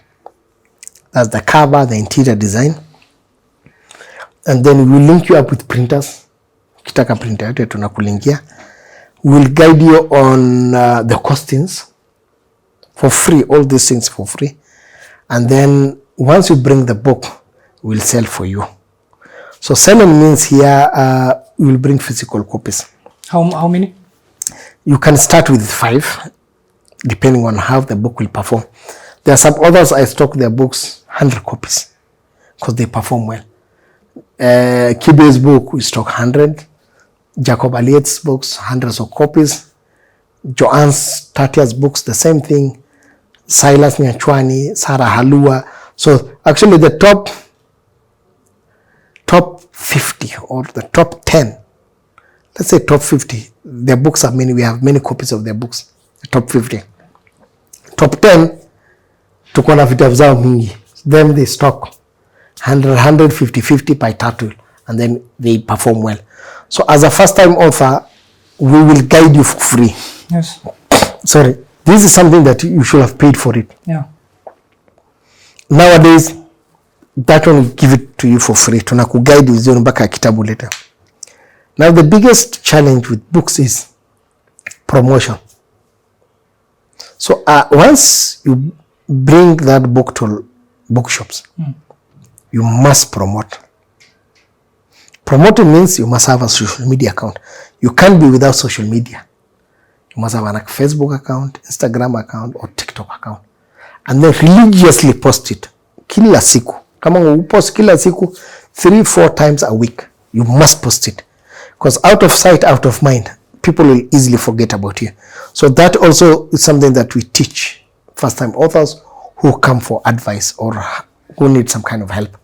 That's the cover, the interior design. And then we will link you up with printers. Kitaka printer yote tunakulinkia. We will guide you on the costings for free, all these things for free. And then once you bring the book, we'll sell for you. So selling means here we will bring physical copies. How many? You can start with 5, depending on how the book will perform. There are some others I stock their books 100 copies because they perform well. Kibe's book we stock 100. Jacob Elliott's books, hundreds of copies. Joanne's Tatia's books, the same thing. Silas Nyachwani, Sarah Halua. So actually the top 50 or the top 10, let's say top 50, their books are many. We have many copies of their books. The top 50. Top 10, tuko na vitabu zao mingi. Then they stock 100, 150, 50 by title, and then they perform well. So as a first-time author, we will guide you for free. Yes. Sorry, this is something that you should have paid for it. Yeah. Nowadays, that one will give it to you for free. Tunakuguide vizuri mpaka kitabu later. Now the biggest challenge with books is promotion. So once you bring that book to bookshops, you must promote. Promoting means you must have a social media account. You can't be without social media. You must have a Facebook account, Instagram account, or TikTok account. And then religiously post it. Kila siku. Kama upost kila siku, 3-4 times a week. You must post it. Because out of sight, out of mind, people will easily forget about you. So that also is something that we teach first-time authors who come for advice or who need some kind of help.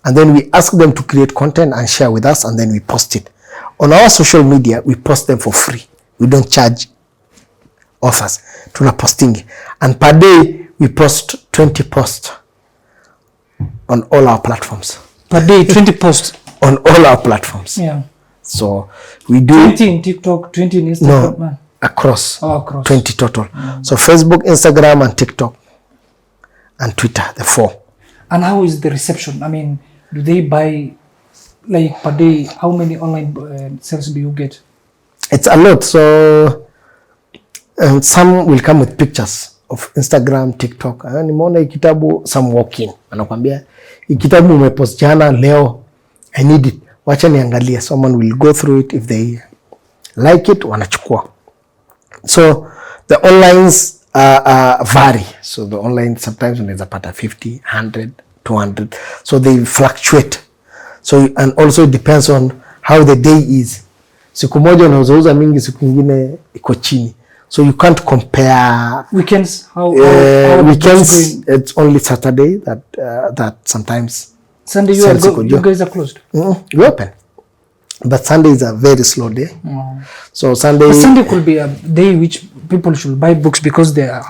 And then we ask them to create content and share with us, and then we post it. On our social media, we post them for free. We don't charge authors. Tuna posting. And per day, we post 20 posts on all our platforms. Per day, 20 posts? On all our platforms. Yeah. So we do 20 in TikTok, 20 in Instagram. No, across. Oh, across. 20 total. So Facebook, Instagram, and TikTok, and Twitter, the 4. And how is the reception? I mean, do they buy, like per day, how many online sales do you get? It's a lot. So some will come with pictures of Instagram, TikTok. Nimeona hii kitabu, some walk in. Anakuambia, hii kitabu umepost jana, leo, I need it. Wacha niangalia. Someone will go through it. If they like it, wanachukua. So the onlines vary. So the online sometimes unaweza pata 50, 100, 200. So they fluctuate. So and also it depends on how the day is. Siku moja unauza mingi, siku nyingine iko chini. So you can't compare. Weekends? How weekends, it's only Saturday that sometimes. Sunday you guys are closed? We open. But Sunday is a very slow day. So Sunday. But Sunday could be a day which people should buy books because they're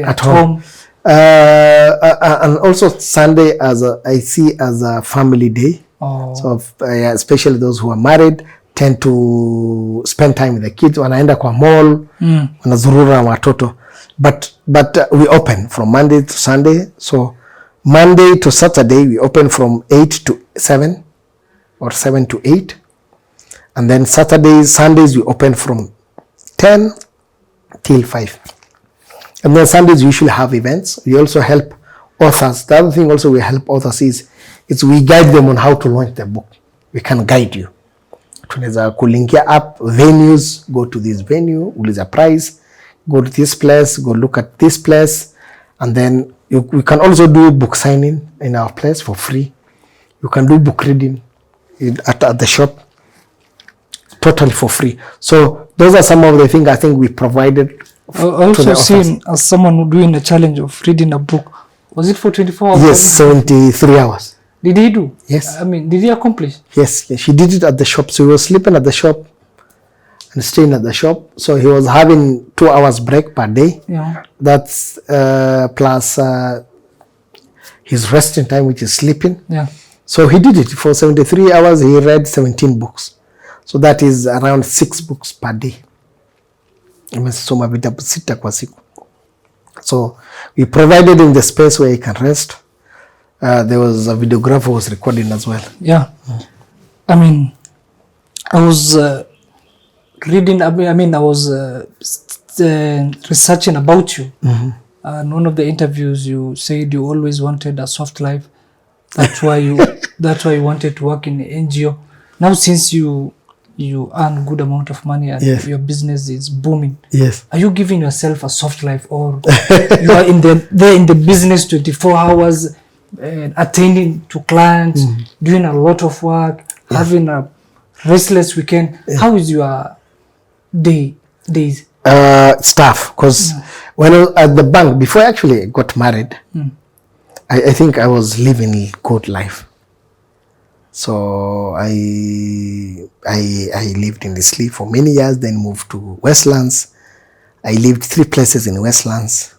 at home. And also Sunday I see as a family day. Oh. So especially those who are married tend to spend time with the kids. Wanaenda kwa mall, wanazurura na watoto. But we open from Monday to Sunday. So Monday to Saturday we open from 8 to 7 or 7 to 8. And then Sundays we open from 10 till 5. And then Sundays we usually have events. We also help authors. The other thing also we help authors is we guide them on how to launch their book. We can guide you. Tunaweza kulinkia up venues, go to this venue, uliza price, go to this place, go look at this place. And then we can also do book signing in our place for free. You can do book reading at the shop totally for free. So those are some of the things I think we provided. I also seen as someone doing a challenge of reading a book. Was it for 24 hours? Yes, 73 hours. Did he do? Yes. I mean, did he accomplish? Yes, she did it at the shop. So he was sleeping at the shop and staying at the shop. So he was having 2 hours break per day. Yeah. That's plus his resting time, which is sleeping. Yeah. So he did it for 73 hours. He read 17 books. So that is around 6 books per day. Amesoma vitabu 6 kwa siku. So we provided him the space where he can rest. There was a videographer who was recording as well. Yeah. I mean, I was reading, I was researching about you. In one of the interviews, you said you always wanted a soft life. That's why you wanted to work in the NGO. Now, since you earn good amount of money and Yes. your business is booming, Yes. are you giving yourself a soft life, or you are in the business 24 hours, attending to clients, doing a lot of work, having a restless weekend? How is your days? Staff, because when I was at the bank, before I actually got married, I think I was living a good life. So I lived in Eastleigh for many years, then moved to Westlands. I lived 3 places in Westlands.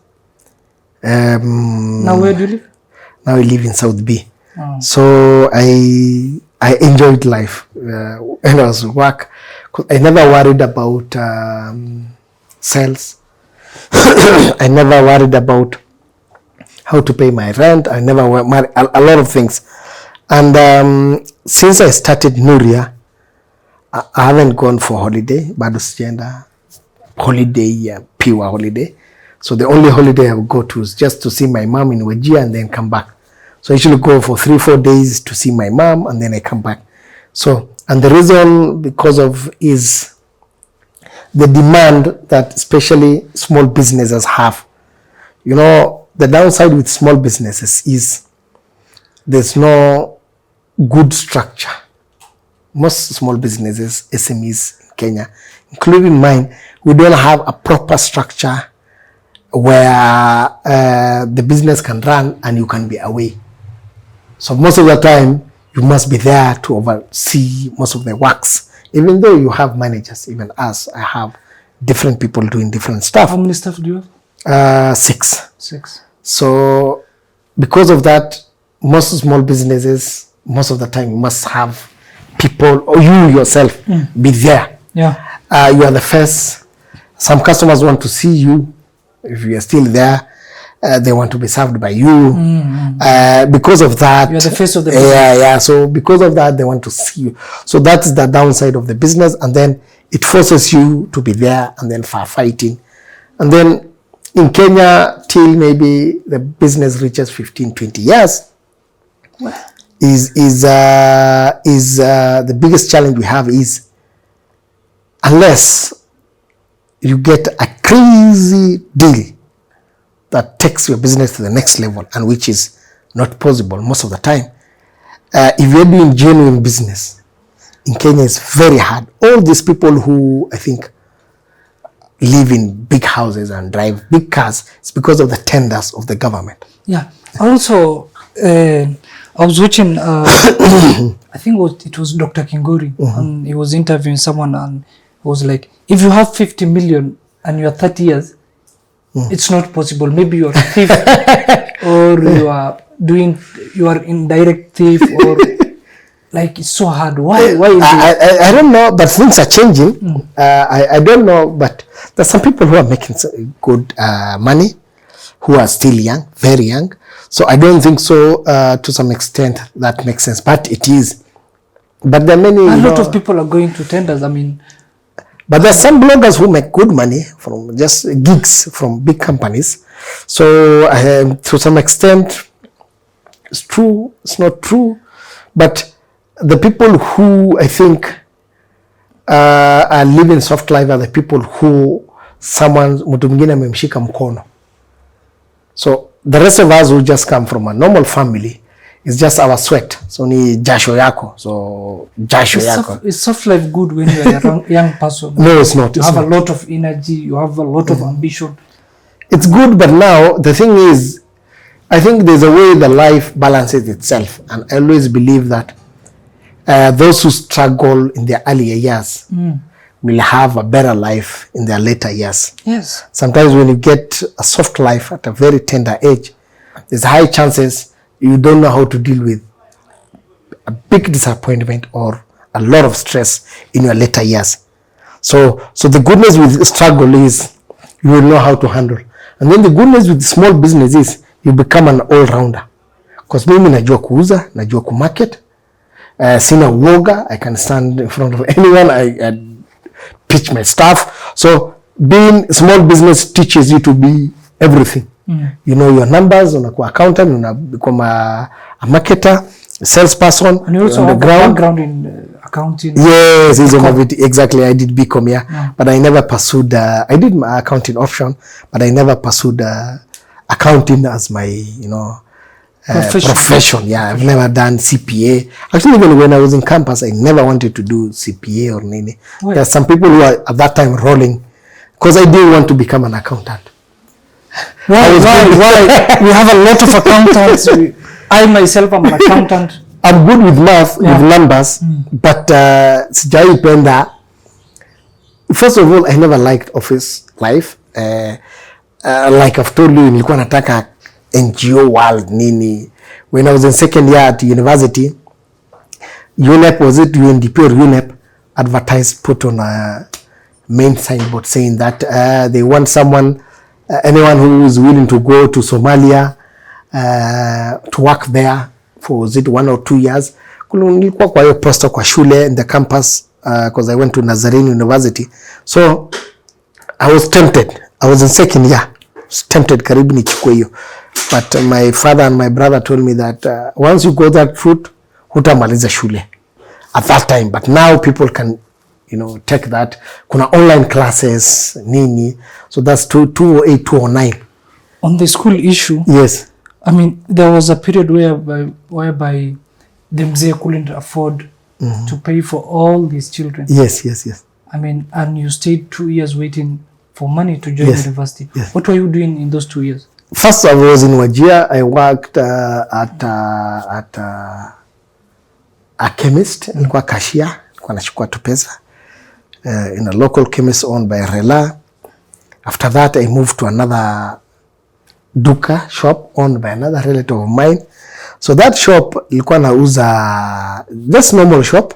Now where do you live? Now I live in South B. Oh. So I enjoyed life when I was at work. I never worried about sales. I never worried about how to pay my rent. I never worried a lot of things. And since I started Nuria, I haven't gone for holiday, bado sijaenda holiday, pure holiday. So the only holiday I will go to is just to see my mom in Wajir and then come back. So I usually go for 3-4 days to see my mom and then I come back. So, and the reason because of is the demand that especially small businesses have. You know, the downside with small businesses is there's no good structure. Most small businesses, SMEs in Kenya, including mine, we don't have a proper structure where the business can run and you can be away. So most of the time, you must be there to oversee most of the works. Even though you have managers, even us, I have different people doing different stuff. How many staff do you have? 6. 6. So because of that, most small businesses, most of the time you must have people or you yourself be there. Yeah. You are the first. Some customers want to see you. If you are still there, they want to be served by you. Because of that, You are the face of the business. yeah. So because of that, they want to see you. So that's the downside of the business, and then it forces you to be there and then firefighting. And then in Kenya, till maybe the business reaches 15-20 years, is the biggest challenge we have is unless you get a crazy deal that takes your business to the next level, and which is not possible most of the time. If you're doing genuine business in Kenya, it's very hard. All these people who I think live in big houses and drive big cars, it's because of the tenders of the government. Yeah. Also, I was watching, I think it was Dr. Kingori, and he was interviewing someone, and he was like, if you have 50 million and you are 30 years, it's not possible. Maybe you are a thief, or you are indirect thief, or like it's so hard. Why is it? I don't know, but things are changing. I don't know, but there's some people who are making good money, who are still young, very young. So I don't think so. To some extent, that makes sense, but it is. But there are many. A lot of people are going to tenders. I mean, but there's some bloggers who make good money from just gigs from big companies. So to some extent, it's true. It's not true, but the people who I think are living soft life are the people who mtu mwingine amemshika mkono. So the rest of us who just come from a normal family, it's just our sweat. So ni jasho yako. So jasho yako. Is soft life good when you are a young person? No, it's not. You have a lot of energy. You have a lot of ambition. It's good, but now the thing is, I think there's a way the life balances itself, and I always believe that those who struggle in their earlier years will have a better life in their later years. Yes. Sometimes when you get a soft life at a very tender age, there's high chances you don't know how to deal with a big disappointment or a lot of stress in your later years. So the goodness with struggle is you will know how to handle. And then the goodness with small business is you become an all-rounder. Because mimi najua kuuza, najua kumarket, sina uoga, I can stand in front of anyone, I pitch my stuff. So being small business teaches you to be everything. You know your numbers, unakuwa accountant, unakuwa a marketer, a salesperson. And you also have a background in accounting. Yes, exactly. I did BCom, yeah. But I never pursued, I did my accounting option, but I never pursued accounting as my, profession. Yeah, I've never done CPA. Actually, even when I was in campus, I never wanted to do CPA or nini. There are some people who are at that time rolling because I didn't want to become an accountant. Why? We have a lot of accountants. I myself am an accountant. I'm good with math, with numbers, but sijaipenda. First of all, I never liked office life. Like I've told you, nilikuwa nataka NGO world nini. When I was in second year at university, UNEP, was it UNDP or UNEP, advertised, put on a main signboard saying that they want someone, anyone who is willing to go to Somalia to work there for, was it 1 or 2 years. Nilikuwa kwa hiyo poster kwa shule in the campus because I went to Nazarene University. So I was tempted. I was in second year. I was tempted karibu nichukue hiyo. But my father and my brother told me that once you go that route, hutamaliza shule at that time. But now people can, take that. Kuna online classes, nini. So that's 208, 209. On the school issue. Yes. I mean, there was a period whereby the mzee couldn't afford to pay for all these children. Yes. I mean, and you stayed 2 years waiting for money to join university. Yes. What were you doing in those 2 years? First, I was in Wajir. I worked at a chemist. Nilikuwa cashier. Nilikuwa nachukua tu pesa in a local chemist owned by Rela. After that, I moved to another duka shop owned by another relative of mine. So that shop ilikuwa nauza just normal shop,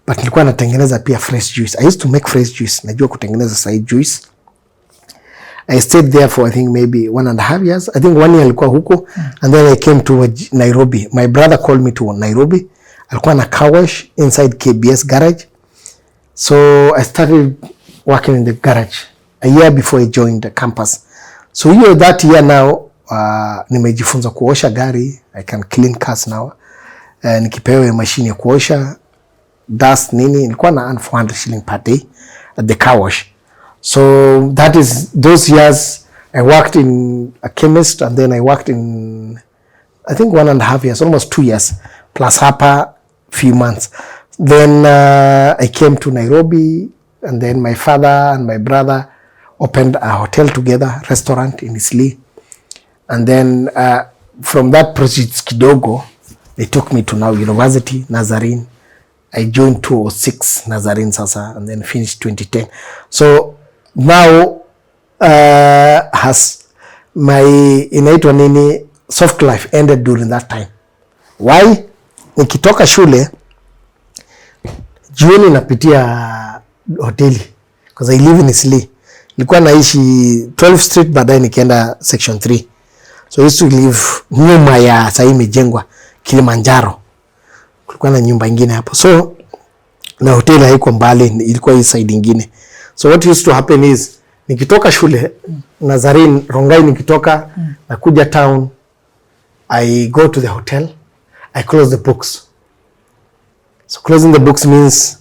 but nilikuwa natengeneza pia fresh juice. I used to make fresh juice. Najua kutengeneza side juice. I stayed there for I think maybe 1.5 years. I think 1 year alikuwa huko and then I came to Nairobi. My brother called me to Nairobi. Alikuwa na car wash inside KBS garage. So I started working in the garage a year before I joined the campus. So that year now nimejifunza kuosha gari. I can clean cars now. Nikipewa machine ya kuosha dust nini, nilikuwa na earn 400 shilling per day at the car wash. So that is those years I worked in a chemist and then I worked in I think 1.5 years, almost 2 years, plus hapa few months. Then I came to Nairobi and then my father and my brother opened a hotel together, restaurant in Isli. And then from that proceeds kidogo, they took me to now university, Nazarene. I joined 2006 Nazarene sasa and then finished 2010. So now has my inaitwa nini soft life ended during that time. Why? Nikitoka shule jioni napitia hoteli because I live in Isli. Nilikuwa naishi 12th Street, baadaye nikienda section 3. So I used to live nyuma ya sasa imejengwa Kilimanjaro. Kulikuwa na nyumba nyingine hapo. So na hoteli haiko mbali, ilikuwa hii side nyingine. So what used to happen is nikitoka shule Nazarene Rongai, nikitoka nakuja town, I go to the hotel, I close the books. So closing the books means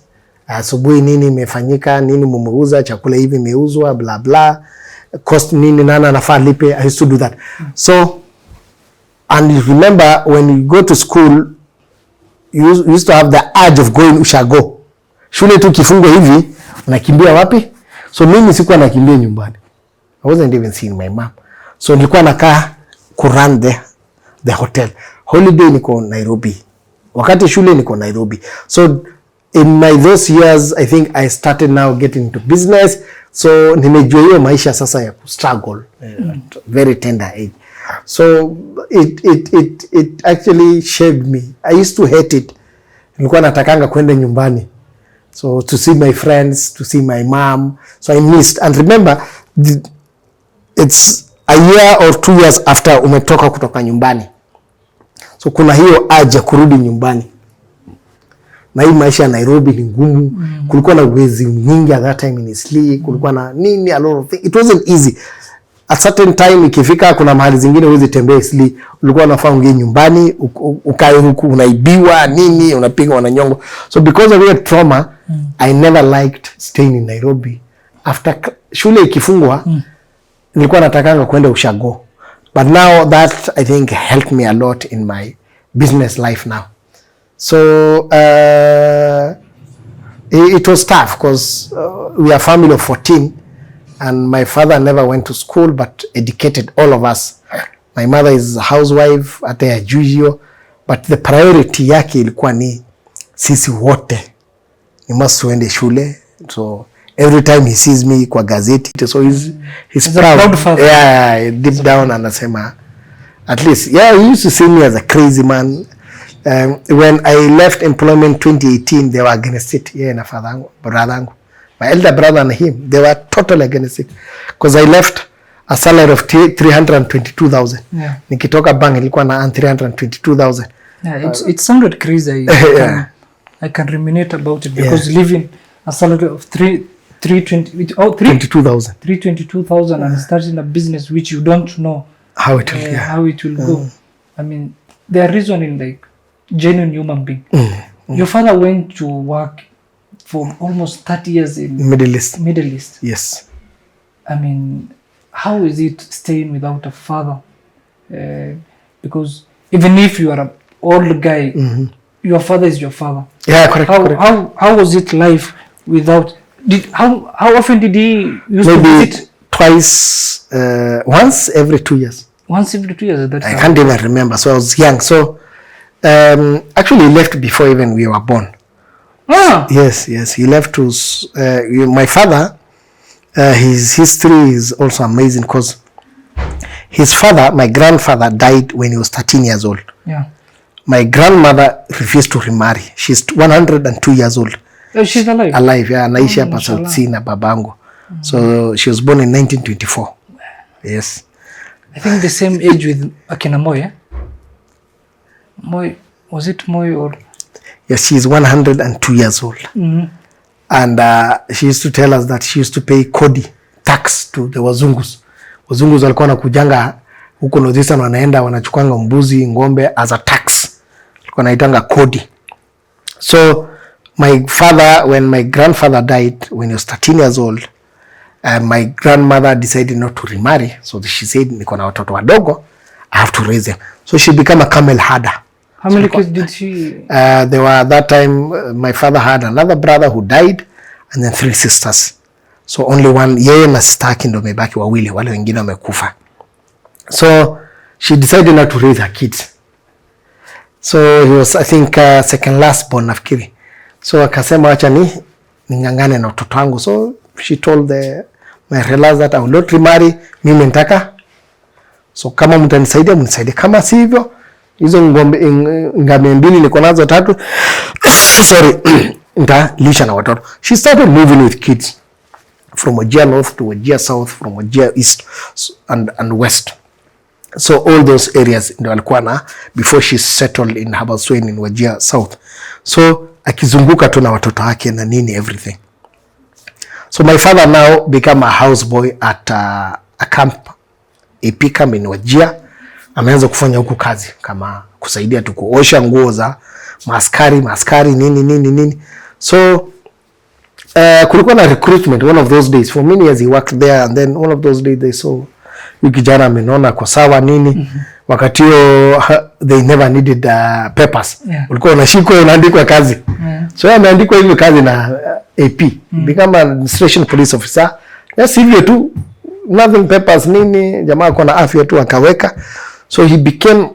asubuhi nini imefanyika, nini mumeuza, chakula hivi imeuzwa, bla bla, cost nini nana nafaa lipe. I used to do that. So and you remember when you go to school you used to have the urge of going ushago. Shule tu kifungwa hivi unakimbia wapi? So mimi sikuwa nakimbia nyumbani. I wasn't even seeing my mom. So nilikuwa nakaa kurun the hotel. Holiday niko Nairobi. Wakati shule niko Nairobi. So in those years I think I started now getting into business. So nimejua hiyo maisha sasa ya struggle at very tender age. So it actually shaped me. I used to hate it nilikuwa natakanga kwenda nyumbani, so to see my friends, to see my mom, so I missed. And remember, it's a year or 2 years after umetoka kutoka nyumbani, so kuna hiyo aja kurudi nyumbani, na hii maisha ya Nairobi ni ngumu. Kulikuwa na wezi nyingi at that time in Eastleigh, kulikuwa na nini, a lot of things. It wasn't easy. At certain time ikifika kuna mahali zingine huwezi tembea Eastleigh, ulikuwa unafaa ungie nyumbani, ukae huku unaibiwa nini, unapigwa na nyongo. So because of that trauma, I never liked staying in Nairobi. After shule ikifungwa, nilikuwa natakanga kwenda ushago. But now that I think helped me a lot in my business life now. So it was tough because we are a family of 14, and my father never went to school but educated all of us. My mother is a housewife at a Jujio, but the priority yake ilikuwa ni sisi wote ni must tuende shule. So every time he sees me kwa gazeti, so he's proud. Yeah, deep down anasema at least, yeah, he used to see me as a crazy man. When I left employment 2018, they were against it. Yeah, na brother, my elder brother and him, they were totally against it, because I left a salary of 322,000. Yeah. Nikitoka bank ilikuwa na 322,000. Yeah, it sounded crazy. I can ruminate about it, because living a salary of 322,000 and starting a business which you don't know how it will go. I mean, they are reasoning like genuine human being. Your father went to work for almost 30 years in Middle East. Yes. I mean, how is it staying without a father? Because even if you are an old guy, your father is your father. Yeah, correct. How was it life without? How often did he used to visit? Twice, once every 2 years. Once every 2 years. I can't even remember. So I was young. So actually he left before even we were born. Ah. Yes. He left to my father. His history is also amazing, because his father, my grandfather, died when he was 13 years old. Yeah. My grandmother refused to remarry. She's 102 years old. She's alive? Alive, yeah. Anaishi hapa South Sea na babangu. So she was born in 1924. Yes. I think the same age with akina Moi, eh? Moi, was it Moi or? Yes, she's 102 years old. And she used to tell us that she used to pay kodi, tax to the wazungus. Wazungus walikuwa wanakujanga huko Northeastern, wanaenda wanachukuanga mbuzi, ngombe as a tax. Walikuwa wanaitanga kodi. So my father, when my grandfather died when he was 13 years old, my grandmother decided not to remarry. So she said, niko na watoto wadogo, I have to raise them. So she became a camel herder. How many kids did she? There were at that time, my father had another brother who died, and then 3 sisters. So only one, yeye na sister yake ndo mebaki wawili, wale wengine wamekufa. So she decided not to raise her kids. So he was, I think, second last born nafikiri. So akasema acha ningangane na watoto wangu. So she told my relatives that I will not remarry, mimi nitaka. So kama mtanisaidia mnisaidie, kama si hivyo hizo ngamia mbili niko nazo 3 sorry nitalisha na watoto. She started moving with kids from Wajir North to Wajir South, from Wajir East and West. So all those areas ndio alikuwa na before she settled in Habaswein in Wajir South. So akizunguka tu na watoto wake na nini everything. So my father now became a houseboy at a camp, AP camp in Wajir. Ameanza kufanya huku kazi kama kusaidia tu kuosha nguo za maskari nini. So kulikuwa na recruitment one of those days. For many years he worked there, and then one of those days they saw huyu kijana amenona kwa sawa nini. Wakati huo they never needed papers. Ulikuwa unashikwa unaandikwa kazi. So ameandikwa hivi kazi na AP. Become an administration police officer. Yes, hivyo tu, nothing papers nini, jamaa kwa na afya tu akaweka. So he became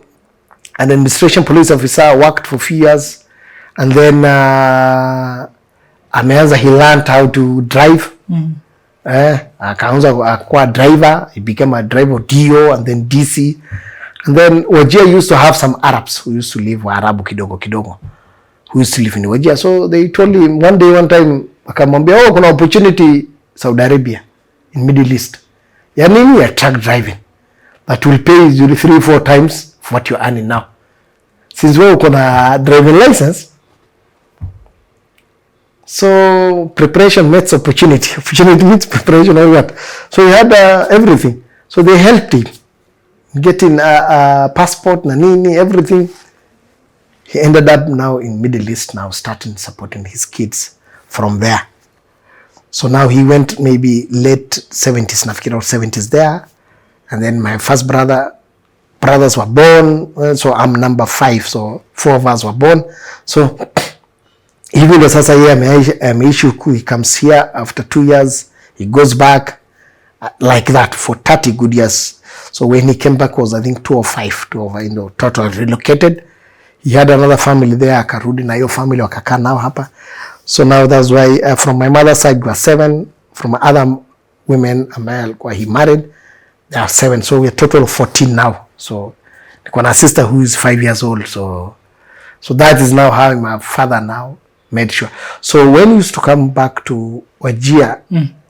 an administration police officer, worked for 4 years, and then he learned how to drive. Akaanza kuwa driver. He became a driver DO and then DC. And then Wajir used to have some Arabs who used to live Waarabu kidogo. who used to live in Wajir. So they told him one time, akamwambia, kuna opportunity Saudi Arabia in Middle East. Ya nini? Ya truck driving. That will pay you 3-4 times for what you're earning now. Since wewe uko na driving license, so preparation meets opportunity. Opportunity meets preparation or what? So he had everything. So they helped him getting a passport, nanini, everything. He ended up now in Middle East now, starting supporting his kids from there. So now he went maybe late 70s, nafikiri, or 70s there. And then my first brothers were born. So I'm number 5. So 4 of us were born. So even though sasa yeye ameishi huku, he comes here after 2 years, he goes back like that for 30 good years. So when he came back was I think 2 or 5, total relocated. He had another family there, akarudi na hiyo family wakakaa nao hapa. So now that's why from my mother's side we are 7, from other women ambaye alikuwa he married, there are 7. So we are total of 14 now. So niko na sister who is 5 years old. So that is now how my father now made sure. So when he used to come back to Wajir,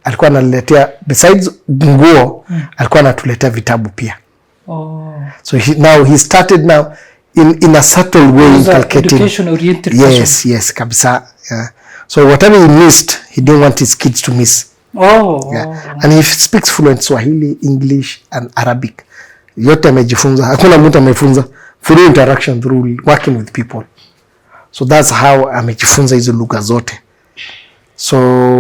alikuwa analetea, besides nguo, alikuwa anatuletea vitabu pia. So he started now in a subtle way inculcating education oriented. Yes, kabisa. Yeah. So whatever he missed, he didn't want his kids to miss. Yeah. And he speaks fluent Swahili, English and Arabic. Yote amejifunza. Hakuna mtu amefunza. Through interaction, through working with people. So that's how amejifunza hizo lugha zote. So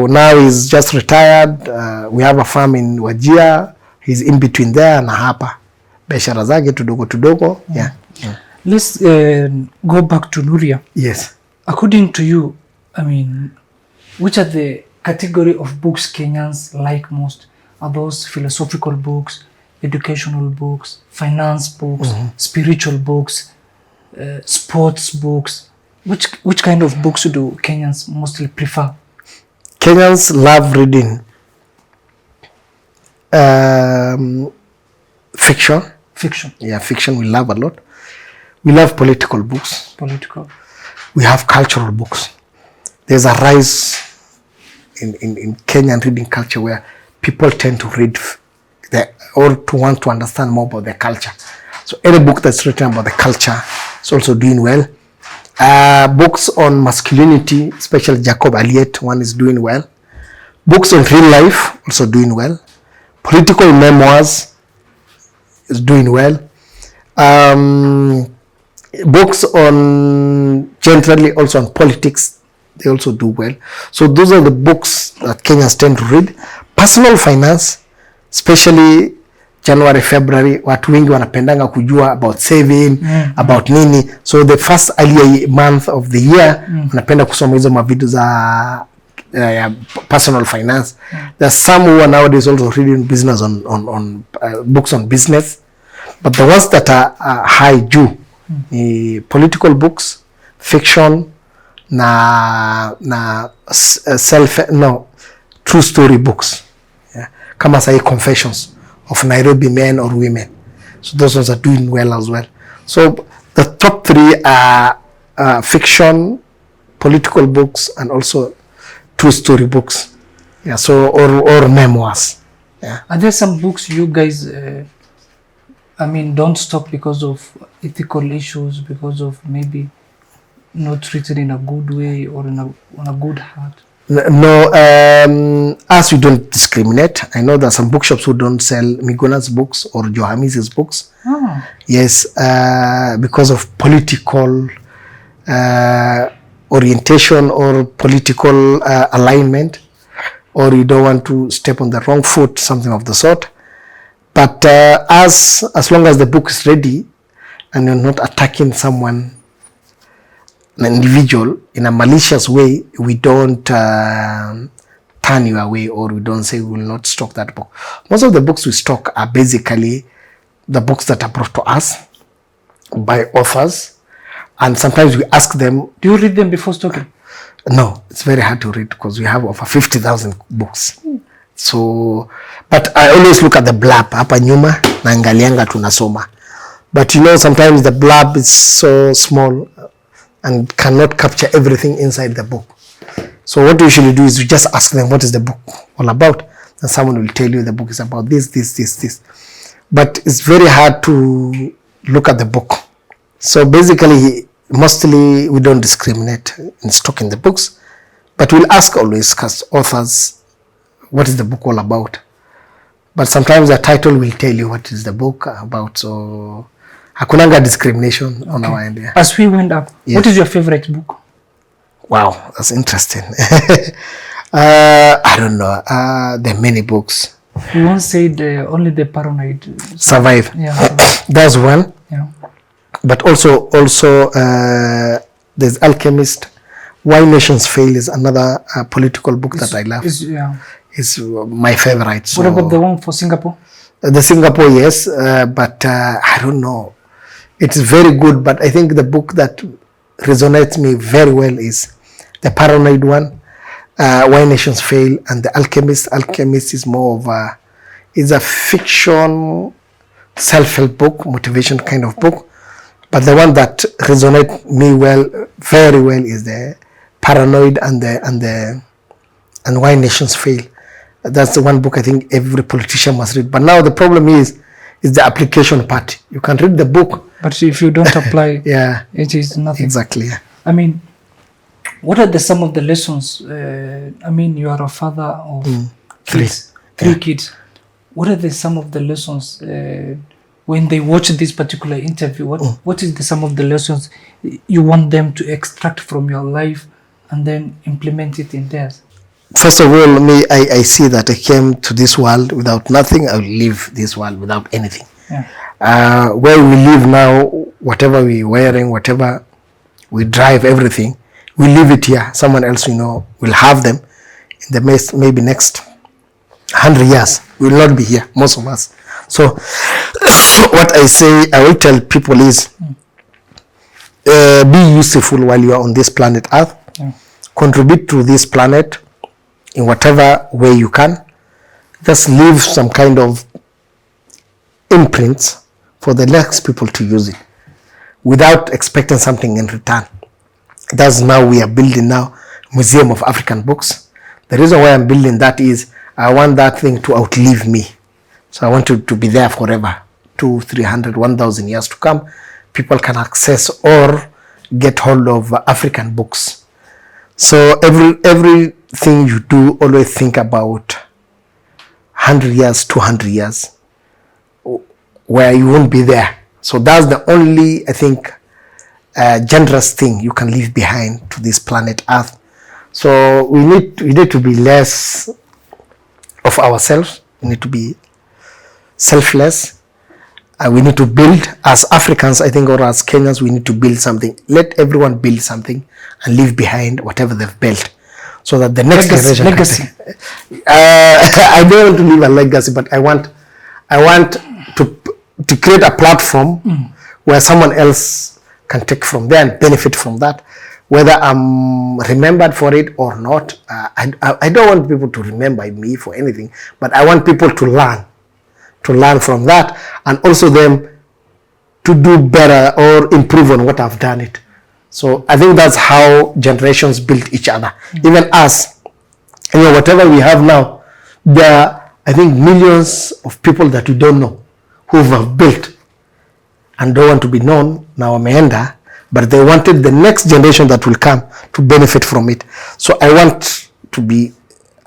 now he's just retired. We have a farm in Wajir. He's in between there na hapa. Biashara zake tudogo. Yeah. Let's go back to Nuria. Yes. According to you, I mean, which are the category of books Kenyans like most? Are those philosophical books, educational books, finance books, spiritual books, sports books? Which kind of books do Kenyans mostly prefer? Kenyans love reading fiction. Yeah, fiction we love a lot. We love political books. We have cultural books. There's a rise in Kenyan reading culture where people tend to read or to want to understand more about their culture. So any book that's written about the culture is also doing well. Books on masculinity, especially Jacob Elliott, one is doing well. Books on real life, also doing well. Political memoirs is doing well. Books on generally also on politics, they also do well. So those are the books that Kenyans tend to read. Personal finance, especially January, February, watu wengi wanapendanga kujua about saving, about nini. So the first early month of the year, wanapenda kusoma hizo mavidu za personal finance. There's some who are nowadays also reading business on books on business. But the ones that are high juu ni political books, fiction, true story books. Yeah. Kama sahi Confessions of Nairobi Men or Women. So those ones are doing well as well. So the top 3 are fiction, political books, and also true story books. Yeah. So or memoirs. Yeah. Are there some books you guys don't stop because of ethical issues, because of maybe not written in a good way or on a good heart? No, as we don't discriminate. I know there are some bookshops who don't sell Migona's books or Johamis's books. Yes, because of political orientation or political alignment, or you don't want to step on the wrong foot, something of the sort. But as long as the book is ready and you're not attacking someone, an individual, in a malicious way, we don't turn you away, or we don't say we will not stock that book. Most of the books we stock are basically the books that are brought to us by authors, and sometimes we ask them. Do you read them before stocking? No, it's very hard to read because we have over 50,000 books. So, but I always look at the blurb hapa nyuma naangalianga tunasoma. But sometimes the blurb is so small, and cannot capture everything inside the book. So what you usually do is you just ask them, what is the book all about? And someone will tell you the book is about this, this, this, this. But it's very hard to look at the book. So basically, mostly we don't discriminate in stocking the books, but we'll ask always authors, what is the book all about? But sometimes the title will tell you what is the book about. So hakunanga discrimination on our end. Yeah. As we went up, what is your favorite book? Wow, that's interesting. I don't know. There are many books. You once said only the paranoid survive. Yeah, that's one. Yeah. But also there's Alchemist. Why Nations Fail is another political book that I love. It's my favorite. So what about the one for Singapore? The Singapore, yes, but I don't know. It's very good, but I think the book that resonates me very well is the Paranoid one, Why Nations Fail, and the Alchemist. Alchemist is more of it's a fiction, self-help book, motivation kind of book. But the one that resonates me very well, is the Paranoid and Why Nations Fail. That's the one book I think every politician must read. But now the problem is the application part. You can read the book, but if you don't apply, yeah, it is nothing. Exactly. Yeah. I mean, what are some of the lessons? I mean, you are a father of three kids. What are some of the lessons when they watch this particular interview? What is some of the lessons you want them to extract from your life and then implement it in theirs? First of all, I see that I came to this world without nothing. I will leave this world without anything. Yeah. Where we live now, whatever we're wearing, whatever we drive, everything, we leave it here. Someone else will have them in the maybe next 100 years. We will not be here, most of us. So what I say, I will tell people is be useful while you are on this planet Earth. Yeah. Contribute to this planet in whatever way you can. Just leave some kind of imprints for the next people to use it without expecting something in return. That's now we are building now Museum of African Books. The reason why I'm building that is I want that thing to outlive me. So I want it to be there forever, 200, 300, 1,000 years to come. People can access or get hold of African books. So everything you do, always think about 100 years, 200 years, where you won't be there. So that's the only, I think, generous thing you can leave behind to this planet Earth. So we need to be less of ourselves. We need to be selfless. We need to build, as Africans, I think, or as Kenyans, we need to build something. Let everyone build something and leave behind whatever they've built, so that the next generation. Legacy. I don't want to leave a legacy, but I want to create a platform where someone else can take from there and benefit from that. Whether I'm remembered for it or not, I don't want people to remember me for anything, but I want people to learn from that, and also them to do better or improve on what I've done it. So I think that's how generations build each other. Even us, whatever we have now, there are, I think, millions of people that we don't know who have built and don't want to be known now, ameenda, but they wanted the next generation that will come to benefit from it. So I want to be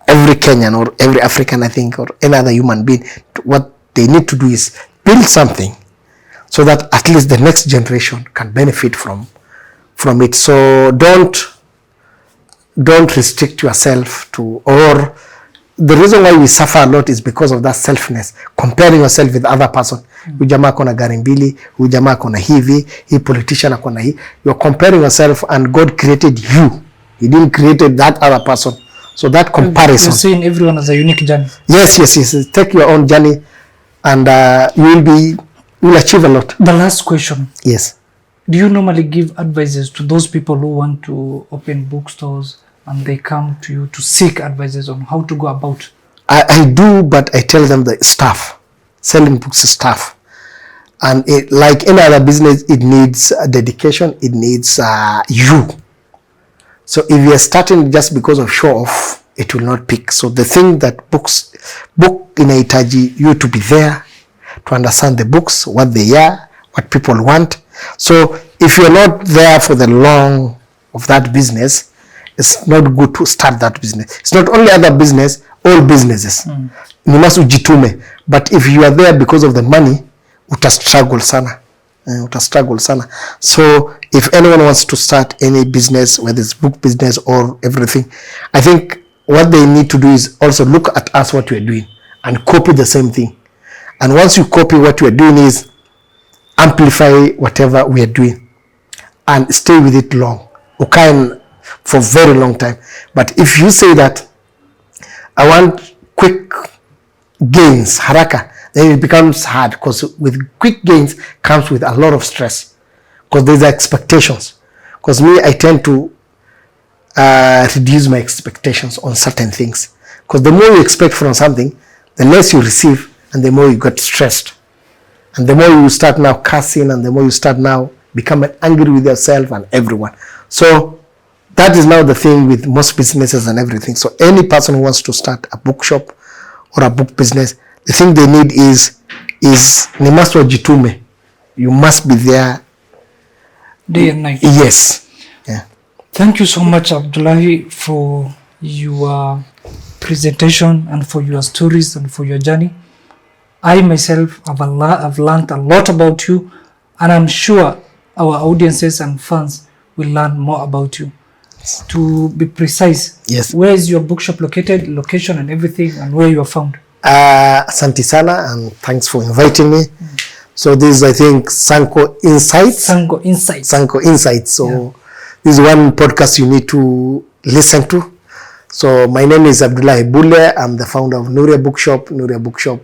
every Kenyan or every African, I think, or any other human being, what they need to do is build something so that at least the next generation can benefit from it. So don't restrict yourself to, or the reason why we suffer a lot is because of that selfness, comparing yourself with other person. Huyu jamaa kona gari mbili, huyu jamaa kona hivi, hii politician kona hii. You're comparing yourself, and God created you. He didn't create that other person. So that comparison. You're saying everyone has a unique journey. Yes. Take your own journey, and you will achieve a lot. The last question. Yes. Do you normally give advices to those people who want to open bookstores and they come to you to seek advices on how to go about? I do, but I tell them the stuff. Selling books is tough. And like any other business, it needs dedication, it needs you. So if you're starting just because of show off, it will not pick. So the thing that book inahitaji you to be there, to understand the books, what they are, what people want. So if you're not there for the long of that business, it's not good to start that business. It's not only other business, all businesses. You must ujitume. But if you are there because of the money, struggle sana. Struggle sana. So if anyone wants to start any business, whether it's book business or everything, I think what they need to do is also look at us, what we're doing, and copy the same thing. And once you copy what we're doing, is amplify whatever we are doing and stay with it long. Ukain for very long time. But if you say that I want quick gains, haraka, then it becomes hard, because with quick gains comes with a lot of stress, because there's expectations. Because me, I tend to reduce my expectations on certain things, because the more you expect from something, the less you receive, and the more you get stressed, and the more you start now cursing, and the more you start now becoming angry with yourself and everyone. So that is now the thing with most businesses and everything. So any person who wants to start a bookshop or a book business, the thing they need is ni must wajitume. You must be there day and night. Yes. Yeah. Thank you so much, Abdullahi, for your presentation and for your stories and for your journey. I myself have learned a lot about you, and I'm sure our audiences and fans will learn more about you. To be precise, yes, where is your bookshop located, location and everything, and where you are found? Asante sana, and thanks for inviting me. So this is, I think, Sanko Insights. Sanko Insights. Sanko Insights. So this is one podcast you need to listen to. So my name is Abdullahi Bule. I'm the founder of Nuria Bookshop. Nuria Bookshop.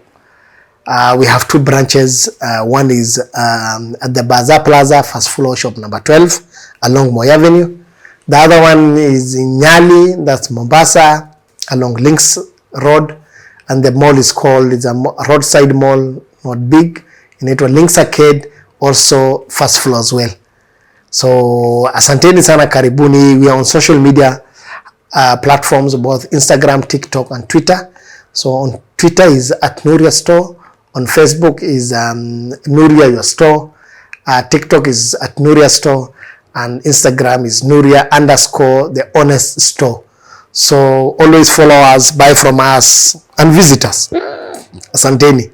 We have two branches. One is at the Bazaar Plaza, first floor, shop number 12, along Moi Avenue. The other one is in Nyali, that's Mombasa, along Links Road. And the mall is called, it's a roadside mall, not big. Inaitwa Links Arcade, also first floor as well. So asanteni sana, karibuni. We are on social media platforms, both Instagram, TikTok and Twitter. So on Twitter is at Nuria Store. On Facebook is Nuria Your Store. TikTok is at Nuria Store. And Instagram is Nuria_ the honest store. So always follow us, buy from us, and visit us. Asanteni.